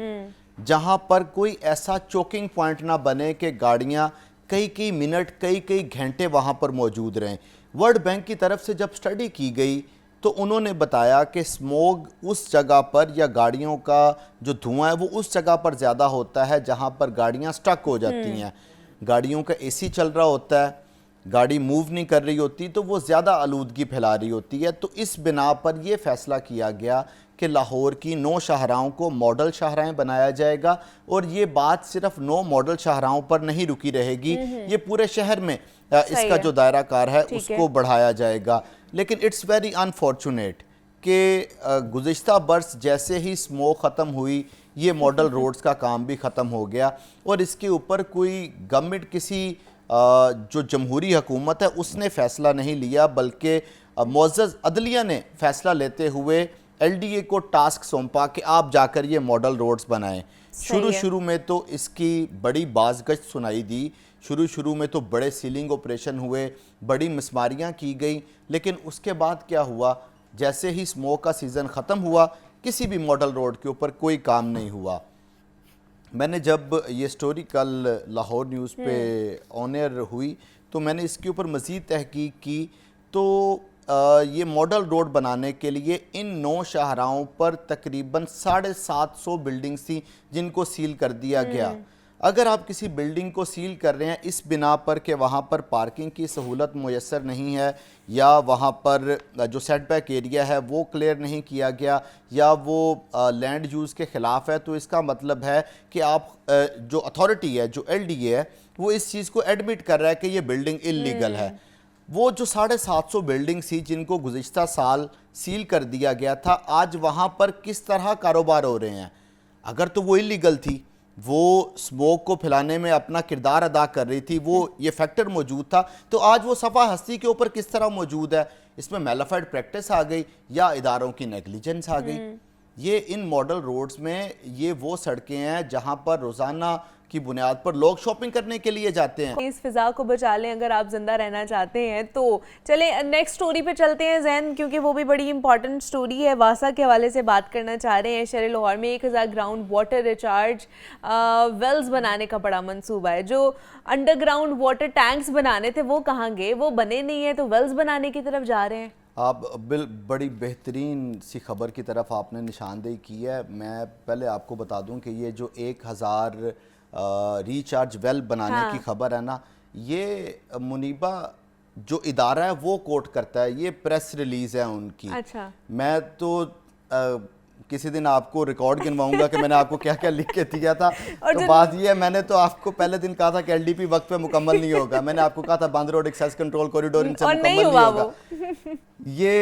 जहां पर कोई ऐसा चोकिंग पॉइंट ना बने कि गाड़ियां कई मिनट कई घंटे वहां पर मौजूद रहें। वर्ल्ड बैंक की तरफ से जब स्टडी की गई तो उन्होंने बताया कि स्मोक उस जगह पर या गाड़ियों का जो धुआं है वो उस जगह पर ज़्यादा होता है जहां पर गाड़ियां स्टक हो जाती हैं। गाड़ियों का एसी चल रहा होता है, गाड़ी मूव नहीं कर रही होती तो वो ज़्यादा आलूदगी फैला रही होती है। तो इस बिना पर यह फैसला किया गया कि लाहौर की 9 शाहराहों को मॉडल शाहराहें बनाया जाएगा। और ये बात सिर्फ 9 मॉडल शाहराहों पर नहीं रुकी रहेगी, ये पूरे शहर में इसका जो दायरा कार है उसको बढ़ाया जाएगा। लेकिन इट्स वेरी अनफॉर्चुनेट कि गुज़िश्ता बरस जैसे ही स्मोक ख़त्म हुई ये मॉडल रोड्स का काम भी ख़त्म हो गया और इसके ऊपर कोई गवर्नमेंट किसी जो जमहूरी हुकूमत है उसने फ़ैसला नहीं लिया, बल्कि मुअज़्ज़ज़ अदलिया ने फ़ैसला लेते हुए LDA को टास्क सौंपा कि आप जाकर ये मॉडल रोड्स बनाएं। शुरू में तो इसकी बड़ी बाज़गश्त सुनाई दी, शुरू में तो बड़े सीलिंग ऑपरेशन हुए, बड़ी मिसमारियाँ की गई। लेकिन उसके बाद क्या हुआ, जैसे ही स्मोक का सीज़न ख़त्म हुआ किसी भी मॉडल रोड के ऊपर कोई काम नहीं हुआ। मैंने जब ये स्टोरी कल लाहौर न्यूज़ पे ऑन एयर हुई तो मैंने इसके ऊपर मज़ीद तहकीक की तो ये मॉडल रोड बनाने के लिए इन 9 शाहराहों पर तकरीबन 750 बिल्डिंग्स थी जिनको सील कर दिया गया। अगर आप किसी बिल्डिंग को सील कर रहे हैं इस बिना पर कि वहाँ पर पार्किंग की सहूलत मुयस्सर नहीं है या वहाँ पर जो सेटबैक एरिया है वो क्लियर नहीं किया गया या वो लैंड यूज़ के ख़िलाफ़ है, तो इसका मतलब है कि आप जो अथॉरिटी है, जो LDA है, वो इस चीज़ को एडमिट कर रहा है कि ये बिल्डिंग इल्लीगल है। वो जो 750 बिल्डिंग थी जिनको गुज़िश्ता साल सील कर दिया गया था, आज वहाँ पर किस तरह कारोबार हो रहे हैं। अगर तो वो इल्लीगल थी, वो स्मोक को फैलाने में अपना किरदार अदा कर रही थी, वो ये फैक्टर मौजूद था, तो आज वो सफ़ा हस्ती के ऊपर किस तरह मौजूद है। इसमें मैलाफाइड प्रैक्टिस आ गई या इदारों की नेगलिजेंस आ गई। ये इन मॉडल रोड्स में ये वो सड़कें हैं जहां पर रोजाना की बुनियाद पर लोग शॉपिंग करने के लिए जाते हैं। इस फिजा को बचा लें अगर आप जिंदा रहना चाहते हैं तो। चलें नेक्स्ट स्टोरी पे चलते हैं जैन, क्योंकि वो भी बड़ी इंपॉर्टेंट स्टोरी है। वासा के हवाले से बात करना चाह रहे हैं। शहर लाहौर में 1000 ग्राउंड वाटर रिचार्ज वेल्स बनाने का बड़ा मंसूबा है। जो अंडरग्राउंड वाटर टैंक्स बनाने थे वो कहाँ गए? वो बने नहीं है तो वेल्स बनाने की तरफ जा रहे हैं। आप बड़ी बेहतरीन सी खबर की तरफ आपने निशानदेही की है। मैं पहले आपको बता दूं कि ये जो 1000 रिचार्ज वेल बनाने की खबर है ना, ये मुनीबा जो इदारा है वो कोट करता है, ये प्रेस रिलीज है उनकी। अच्छा। मैं तो किसी दिन आपको रिकॉर्ड गिनवाऊंगा कि मैंने आपको क्या क्या लिख के दिया था। तो बात ये है, मैंने तो आपको पहले दिन कहा था कि एलडीपी वक्त पे मुकम्मल नहीं होगा। मैंने आपको कहा था Bandra road access control corridor इनसे मुकम्मल नहीं होगा। ये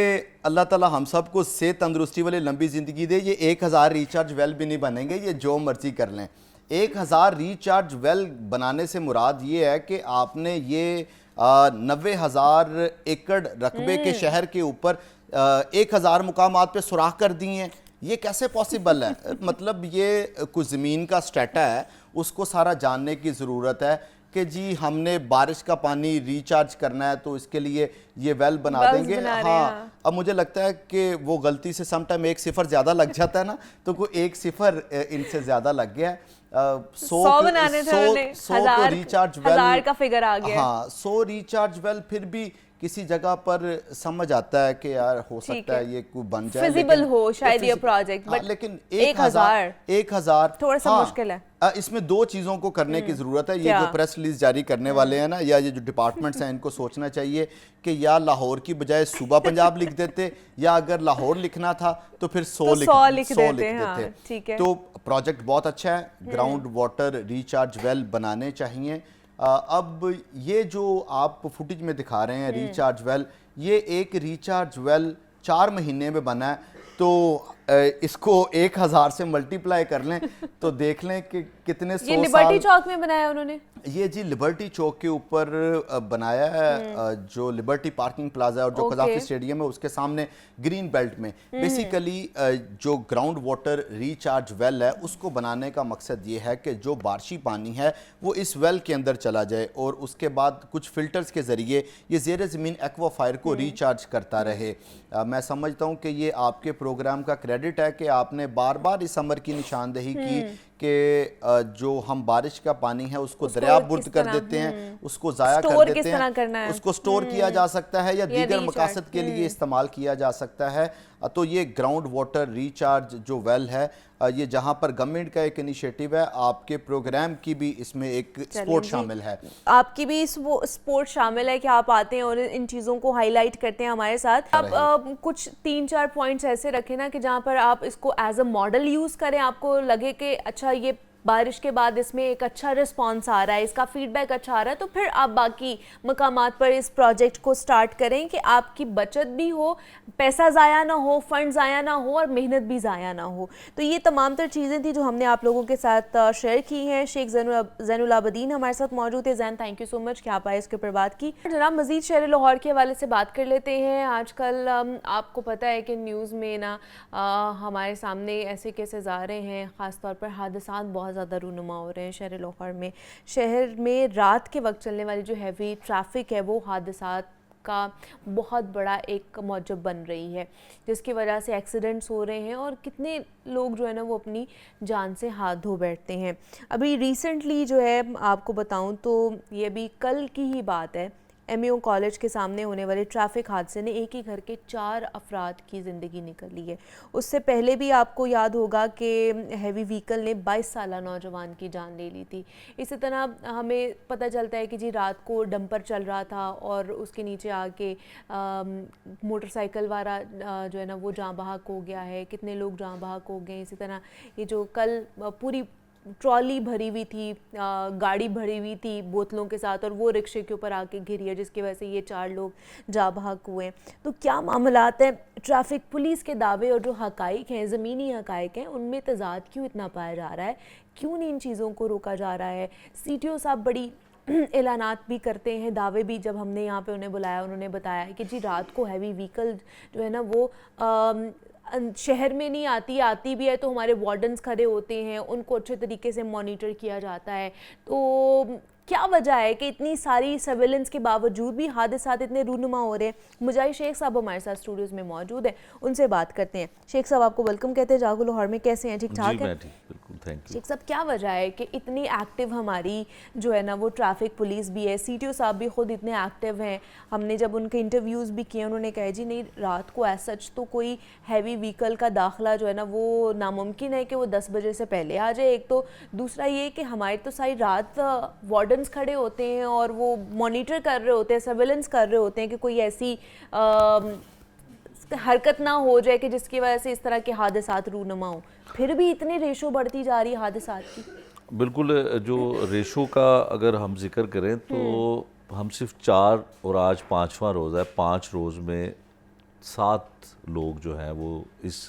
अल्लाह ताला हम सबको सेहत तंदुरुस्ती वाली लंबी ज़िंदगी दे। ये 1000 रिचार्ज वेल भी नहीं बनेंगे, ये जो मर्जी कर लें। 1000 रिचार्ज वेल बनाने से मुराद ये है कि आपने ये 90,000 एकड़ रकबे के शहर के ऊपर 1000 मुकामात पे सुराख कर दिए हैं। ये कैसे पॉसिबल है? मतलब ये कुछ ज़मीन का स्टेटा है, उसको सारा जानने की ज़रूरत है कि जी हमने बारिश का पानी रिचार्ज करना है तो इसके लिए ये वेल बना देंगे। हाँ, अब मुझे लगता है कि वो गलती से समटाइम 1 सिफर ज़्यादा लग जाता है ना, तो कोई 1 सिफर इनसे ज़्यादा लग गया है। 100 बनाने थे, 100 रिचार्ज वेल, 1000 का फिगर आ गया। हाँ, 100 रिचार्ज वेल फिर भी किसी जगह पर समझ आता है कि यार हो सकता है ये कोई बन जाए, फिजिबल हो शायद ये प्रोजेक्ट, बट लेकिन 1000 थोड़ा सा मुश्किल है। इसमें 2 चीज़ों को करने की ज़रूरत है। ये जो प्रेस रिलीज जारी करने वाले हैं ना, या ये जो डिपार्टमेंट्स हैं, इनको सोचना चाहिए कि या लाहौर की बजाय सूबा पंजाब लिख देते, या अगर लाहौर लिखना था तो फिर 100 लिख देते। तो प्रोजेक्ट बहुत अच्छा है। ग्राउंड वाटर रिचार्ज वेल बनाने चाहिए। अब ये जो आप फुटेज में दिखा रहे हैं रिचार्ज वेल, ये एक रिचार्ज वेल 4 महीने में बना है। तो इसको 1000 से मल्टीप्लाई कर लें तो देख लें कि कितने 100 साल। ये लिबर्टी चौक में बनाया उन्होंने? ये जी लिबर्टी चौक के ऊपर बनाया है, जो लिबर्टी पार्किंग प्लाजा है और जो कज़ाफ़ी स्टेडियम है उसके सामने ग्रीन बेल्ट में। बेसिकली जो ग्राउंड वाटर रिचार्ज वेल है उसको बनाने का मकसद ये है कि जो बारिशी पानी है वो इस वेल के अंदर चला जाए और उसके बाद कुछ फिल्टर्स के ज़रिए ये ज़ेर ज़मीन एक्वाफायर को रिचार्ज करता रहे। मैं समझता हूँ कि ये आपके प्रोग्राम का क्रेडिट है कि आपने बार बार इस अमर की निशानदेही की कि जो हम बारिश का पानी है उसको दरियाबुर्द कर देते हैं, उसको ज़ाया कर देते हैं, उसको स्टोर किया जा सकता है या दीगर मकासद के लिए इस्तेमाल किया जा सकता है। तो ये ग्राउंड वाटर रिचार्ज जो वेल है, ये जहाँ पर गवर्नमेंट का एक इनिशिएटिव है, आपके प्रोग्राम की भी इसमें एक स्पोर्ट शामिल है। आपकी भी स्पोर्ट शामिल है कि आप आते हैं और इन चीज़ों को हाईलाइट करते हैं हमारे साथ। आप कुछ 3-4 पॉइंट्स ऐसे रखें ना कि जहाँ पर आप इसको एज अ मॉडल यूज़ करें, आपको लगे कि अच्छा ये बारिश के बाद इसमें एक अच्छा रिस्पांस आ रहा है, इसका फीडबैक अच्छा आ रहा है, तो फिर आप बाकी मकामात पर इस प्रोजेक्ट को स्टार्ट करें कि आपकी बचत भी हो, पैसा ज़ाया ना हो, फंड ज़ाया ना हो और मेहनत भी ज़ाया ना हो। तो ये तमाम तर चीज़ें थी जो हमने आप लोगों के साथ शेयर की हैं। शेख ज़ैनुल आबदीन हमारे साथ मौजूद है। ज़ैन, थैंक यू सो मच कि आप आए, इसके ऊपर बात की। जनाब मज़ीद शहर लाहौर के हवाले से बात कर लेते हैं। आजकल आपको पता है कि न्यूज़ में ना हमारे सामने ऐसे केसेस आ रहे हैं, ख़ास तौर पर हादसात बहुत ज़्यादा रूनुमा हो रहे हैं शहर लाहौर में। शहर में रात के वक्त चलने वाली जो हैवी ट्रैफिक है वो हादसात का बहुत बड़ा एक मौजब बन रही है, जिसकी वजह से एक्सीडेंट्स हो रहे हैं और कितने लोग जो है ना वो अपनी जान से हाथ धो बैठते हैं। अभी रिसेंटली जो है आपको बताऊं तो ये भी कल की ही बात है, MAO कॉलेज के सामने होने वाले ट्रैफिक हादसे ने एक ही घर के 4 अफराद की ज़िंदगी निकल ली है। उससे पहले भी आपको याद होगा कि हैवी व्हीकल ने 22 साला नौजवान की जान ले ली थी। इसी तरह हमें पता चलता है कि जी रात को डंपर चल रहा था और उसके नीचे आके मोटरसाइकिल वाला जो है ना वो जाँ बहक हो गया है, कितने लोग जाँ बहक हो गए। इसी तरह ये जो कल पूरी ट्रॉली भरी हुई थी, गाड़ी भरी हुई थी बोतलों के साथ और वो रिक्शे के ऊपर आके घिरी है, जिसकी वजह से ये 4 लोग जा बहक हुए। तो क्या मामलात हैं? ट्रैफिक पुलिस के दावे और जो हकाइक हैं, ज़मीनी हकाइक हैं, उनमें तज़ाद क्यों इतना पाया जा रहा है? क्यों नहीं इन चीज़ों को रोका जा रहा है? CTO साहब बड़ी ऐलानात भी करते हैं, दावे भी। जब हमने यहाँ पे उन्हें बुलाया उन्होंने बताया कि जी रात को हैवी व्हीकल जो है ना वो शहर में नहीं आती, आती भी है तो हमारे वार्डन्स खड़े होते हैं, उनको अच्छे तरीके से मॉनिटर किया जाता है। तो क्या वजह है कि इतनी सारी सर्वेलेंस के बावजूद भी हादसात इतने रूनुमा हो रहे हैं? मुजाहिद शेख साहब हमारे साथ स्टूडियोज में मौजूद हैं, उनसे बात करते हैं। शेख साहब आपको वेलकम कहते हैं जागो लाहौर में, कैसे हैं? ठीक ठाक है? Thank you. शेख साहब क्या वजह है कि इतनी एक्टिव हमारी जो है ना वो ट्रैफिक पुलिस भी है, CTO साहब भी खुद इतने एक्टिव हैं। हमने जब उनके इंटरव्यूज़ भी किए उन्होंने कहा जी नहीं, रात को एज सच तो कोई हैवी व्हीकल का दाखिला जो है ना वो नामुमकिन है कि वो 10 बजे से पहले आ जाए। एक तो दूसरा ये कि हमारी तो सारी रात वार्डन्स खड़े होते हैं और वो मॉनिटर कर रहे होते हैं, सर्वेलेंस कर रहे होते हैं कि कोई ऐसी हरकत ना हो जाए कि जिसकी वजह से इस तरह के हादसात रूनुमा हो। फिर भी इतनी रेशो बढ़ती जा रही है हादसात की। बिल्कुल, जो रेशो का अगर हम जिक्र करें तो हम सिर्फ 4 और आज 5वां रोज़ है, 5 रोज़ में 7 लोग जो हैं वो इस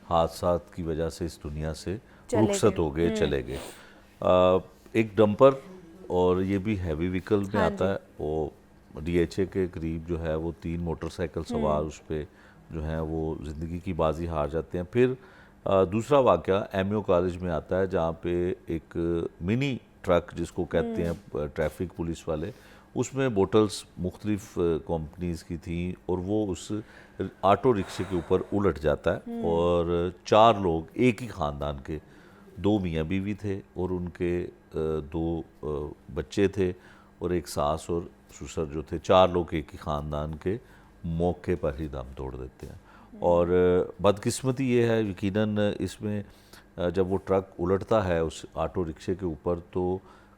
हादसात की वजह से इस दुनिया से रुखसत हो गए, चले गए। एक डंपर, और ये भी हैवी व्हीकल में आता है, वो DHA के करीब जो है वो 3 मोटरसाइकिल सवार उस पर जो हैं वो ज़िंदगी की बाजी हार जाते हैं। फिर दूसरा वाक़या MAO कॉलेज में आता है जहाँ पे एक मिनी ट्रक जिसको कहते हैं ट्रैफिक पुलिस वाले, उसमें बोटल्स मुख्तलिफ कंपनीज़ की थी और वो उस ऑटो रिक्शे के ऊपर उलट जाता है और 4 लोग एक ही ख़ानदान के, 2 मियाँ बीवी थे और उनके 2 बच्चे थे और एक सास और ससुर जो थे, 4 लोग एक ही ख़ानदान के मौके पर ही दम तोड़ देते हैं। और बदकिस्मती ये है यकीनन इसमें जब वो ट्रक उलटता है उस ऑटो रिक्शे के ऊपर तो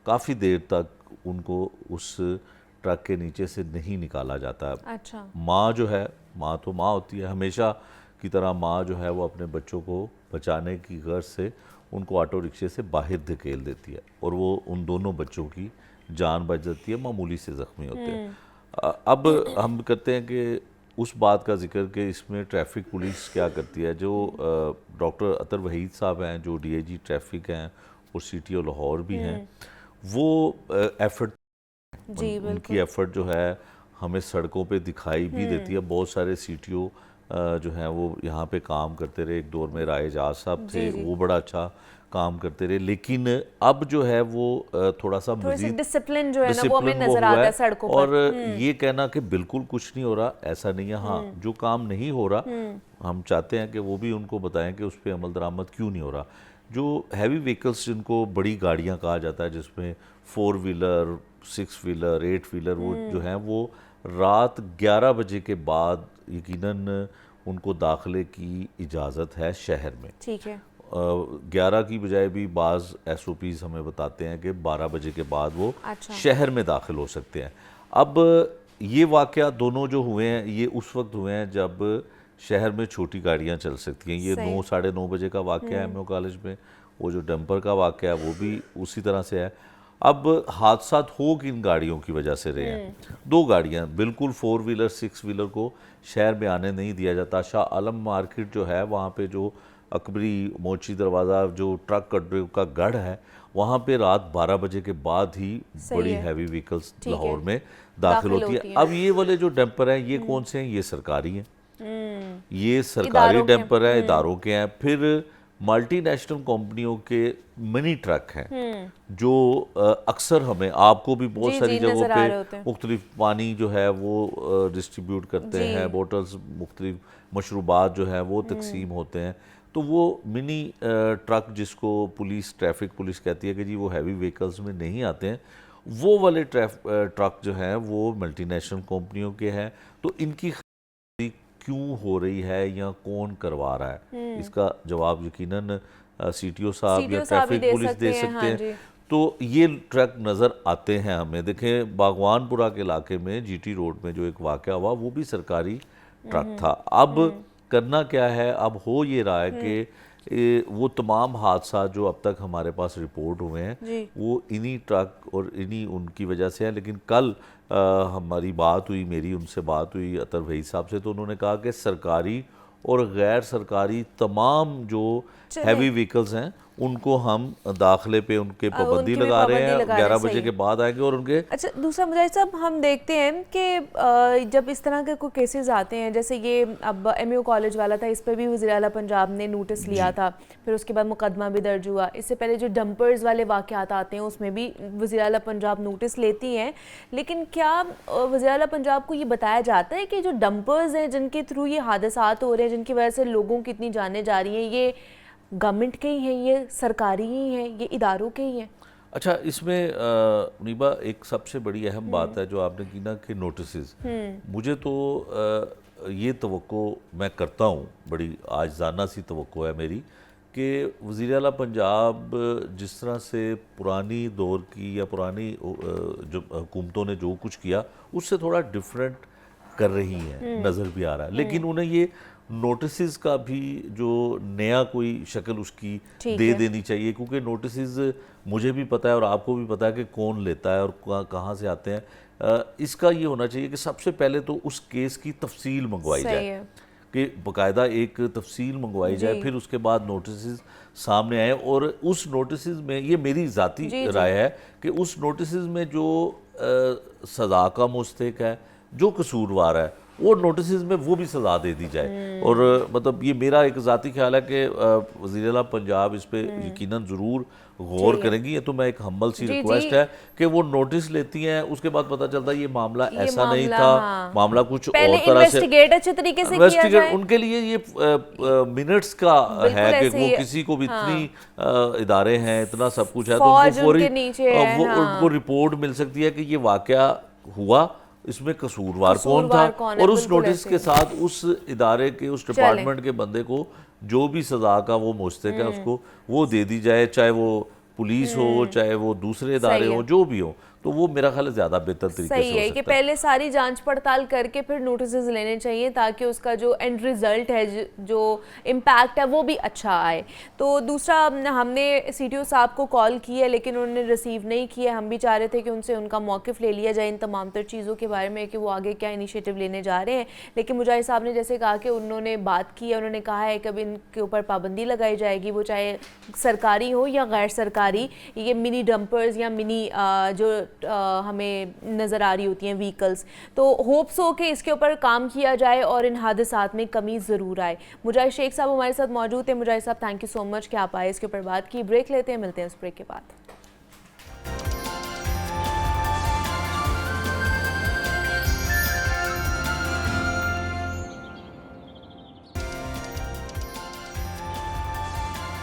काफ़ी देर तक उनको उस ट्रक के नीचे से नहीं निकाला जाता है। अच्छा। माँ जो है, माँ तो माँ होती है, हमेशा की तरह माँ जो है वो अपने बच्चों को बचाने की गर्ज से उनको ऑटो रिक्शे से बाहर धकेल देती है और वो उन दोनों बच्चों की जान बच जाती है, मामूली से ज़ख्मी होते हैं। अब हम करते हैं कि उस बात का जिक्र कि इसमें ट्रैफिक पुलिस क्या करती है। जो डॉक्टर अतर वहीद साहब हैं जो DIG ट्रैफिक हैं और CTO लाहौर भी हैं, वो एफर्ट, उनकी एफर्ट जो है हमें सड़कों पे दिखाई भी देती है। बहुत सारे CTO जो हैं वो यहाँ पे काम करते रहे, एक दौर में राय एजाज साहब थे, वो बड़ा अच्छा काम करते रहे, लेकिन अब जो है वो थोड़ा सा मजीद डिसिप्लिन जो है ना वो हमें नजर आता है सड़कों पर। और ये कहना कि बिल्कुल कुछ नहीं हो रहा, ऐसा नहीं है। हाँ, जो काम नहीं हो रहा हम चाहते हैं कि वो भी उनको बताएं कि उस पर अमल दरामद क्यों नहीं हो रहा। जो हैवी व्हीकल्स जिनको बड़ी गाड़ियाँ कहा जाता है, जिसमें 4 व्हीलर, 6 व्हीलर, 8 व्हीलर, वो जो हैं वो रात 11 बजे के बाद यकीनन उनको दाखिले की इजाज़त है शहर में। ठीक है। 11 की बजाय भी बाज़ SOPs हमें बताते हैं कि 12 बजे के बाद वो शहर में दाखिल हो सकते हैं। अब ये वाक़या दोनों जो हुए हैं ये उस वक्त हुए हैं जब शहर में छोटी गाड़ियां चल सकती हैं। ये 9 साढ़े 9 बजे का वाक़या है MAO कॉलेज में। वो जो डंपर का वाक़या है वो भी उसी तरह से है। अब हादसात हो किन गाड़ियों की वजह से रहे हैं? 2 गाड़ियाँ, बिल्कुल 4 व्हीलर 6 व्हीलर को शहर में आने नहीं दिया जाता। शाह आलम मार्केट जो है वहाँ पे जो अकबरी मोची दरवाज़ा जो ट्रक अड्डे का गढ़ है, वहाँ पे रात 12 बजे के बाद ही बड़ी हैवी व्हीकल्स लाहौर में दाखिल होती है। अब ये वाले जो डंपर हैं ये कौन से हैं? ये सरकारी हैं, ये सरकारी डंपर है, इदारों के हैं। फिर मल्टीनेशनल कंपनियों के मिनी ट्रक हैं जो अक्सर हमें, आपको भी बहुत सारी जगहों पे मुख्तलिफ पानी जो है वो डिस्ट्रीब्यूट करते हैं, बोटल्स, मुख्तलिफ मशरूबात जो है वो तकसीम होते हैं। तो वो मिनी ट्रक जिसको पुलिस, ट्रैफिक पुलिस कहती है कि जी वो हैवी व्हीकल्स में नहीं आते हैं, वो वाले ट्रक जो हैं वो मल्टीनेशनल कंपनियों के हैं। तो इनकी क्यों हो रही है या कौन करवा रहा है, इसका जवाब यकीनन CTO साहब या ट्रैफिक पुलिस दे सकते हैं। तो ये ट्रक नज़र आते हैं हमें। देखें, बागवानपुरा के इलाके में GT रोड में जो एक वाक़या हुआ वो भी सरकारी ट्रक था। अब करना क्या है, अब हो ये रहा है कि वो तमाम हादसा जो अब तक हमारे पास रिपोर्ट हुए हैं वो इन्हीं ट्रक और इन्हीं उनकी वजह से है। लेकिन कल हमारी बात हुई, मेरी उनसे बात हुई अतर भाई साहब से, तो उन्होंने कहा कि सरकारी और गैर सरकारी तमाम जो हैवी व्हीकल्स हैं उनको हम दाखिले पे उनके पाबंदी लगा रहे हैं, 11 बजे के बाद आएंगे और उनके। अच्छा, दूसरा मुजाहिद साहब, हम देखते हैं कि जब इस तरह के कोई केसेस आते हैं, जैसे ये अब एमयू कॉलेज वाला था, इस पर भी वज़ीर आला पंजाब ने नोटिस लिया था, फिर उसके बाद मुकदमा भी दर्ज हुआ। इससे पहले जो डंपर्स वाले वाक़यात आते हैं उसमें भी वज़ीर आला पंजाब नोटिस लेती हैं, लेकिन क्या वज़ीर आला पंजाब को ये बताया जाता है कि जो डंपर्स हैं जिनके थ्रू ये हादसात हो रहे हैं, जिनकी वजह से लोगों की इतनी जानें जा रही हैं, ये गवर्नमेंट के ही हैं, ये सरकारी ही हैं, ये इदारों के ही हैं? अच्छा, इसमें मुनीबा एक सबसे बड़ी अहम बात है जो आपने की ना कि नोटिसेस, मुझे तो ये तवक्को मैं करता हूँ, बड़ी आजिज़ाना सी तवक्को है मेरी, कि वज़ीर आला पंजाब जिस तरह से पुरानी दौर की या पुरानी जो हुकूमतों ने जो कुछ किया उससे थोड़ा डिफरेंट कर रही हैं, नज़र भी आ रहा है, लेकिन उन्हें ये नोटिसेस का भी जो नया कोई शक्ल उसकी दे देनी चाहिए, क्योंकि नोटिसेस मुझे भी पता है और आपको भी पता है कि कौन लेता है और कहाँ से आते हैं। इसका ये होना चाहिए कि सबसे पहले तो उस केस की तफसील मंगवाई जाए, कि बाकायदा एक तफसील मंगवाई जाए, फिर उसके बाद नोटिसेस सामने आए, और उस नोटिसेस में, ये मेरी ज़ाती राय है कि उस नोटिसेस में जो सज़ा का मुस्तहिक है, जो कसूरवार है, वो नोटिसेस में वो भी सज़ा दे दी जाए। और मतलब ये मेरा एक ज़ाती ख्याल है कि वज़ीर आला पंजाब इस पे यकीनन ज़रूर गौर करेंगी। ये तो मैं एक हम्बल सी रिक्वेस्ट है कि वो नोटिस लेती हैं, उसके बाद पता चलता है ये मामला ऐसा नहीं था, मामला कुछ और तरह से अच्छे तरीके से किया जाए। उनके लिए ये मिनट्स का है कि वो किसी को भी इतनी इदारे हैं, इतना सब कुछ है, तो उनको उनको रिपोर्ट मिल सकती है कि ये वाकया हुआ, इसमें कसूरवार कौन था, और उस नोटिस के साथ उस इदारे के, उस डिपार्टमेंट के बंदे को जो भी सज़ा का वो मुस्तहिक है उसको वो दे दी जाए, चाहे वो पुलिस हो, चाहे वो दूसरे इदारे हो, जो भी हो। तो वो मेरा ख्याल ज़्यादा बेहतर तरीके से हो सकता है कि पहले सारी जांच पड़ताल करके फिर नोटिसेस लेने चाहिए, ताकि उसका जो एंड रिज़ल्ट है, जो इम्पैक्ट है, वो भी अच्छा आए। तो दूसरा, हमने CTO साहब को कॉल की है लेकिन उन्होंने रिसीव नहीं किया। हम भी चाह रहे थे कि उनसे उनका मौक़िफ़ ले लिया जाए इन तमाम तर चीज़ों के बारे में कि वो आगे क्या इनिशिएटिव लेने जा रहे हैं, लेकिन मुजाहिद साहब ने जैसे कहा कि उन्होंने बात की है, उन्होंने कहा है कि अब इनके ऊपर पाबंदी लगाई जाएगी, वो चाहे सरकारी हो या गैर सरकारी। ये मिनी डंपर्स या मिनी जो हमें नज़र आ रही होती हैं व्हीकल्स, तो होप्स हो कि इसके ऊपर काम किया जाए और इन हादसात में कमी ज़रूर आए। मुजाहिद शेख साहब हमारे साथ मौजूद थे। मुजाहिद साहब, थैंक यू सो मच कि आप आए, इसके ऊपर बात की। ब्रेक लेते हैं, मिलते हैं उस ब्रेक के बाद।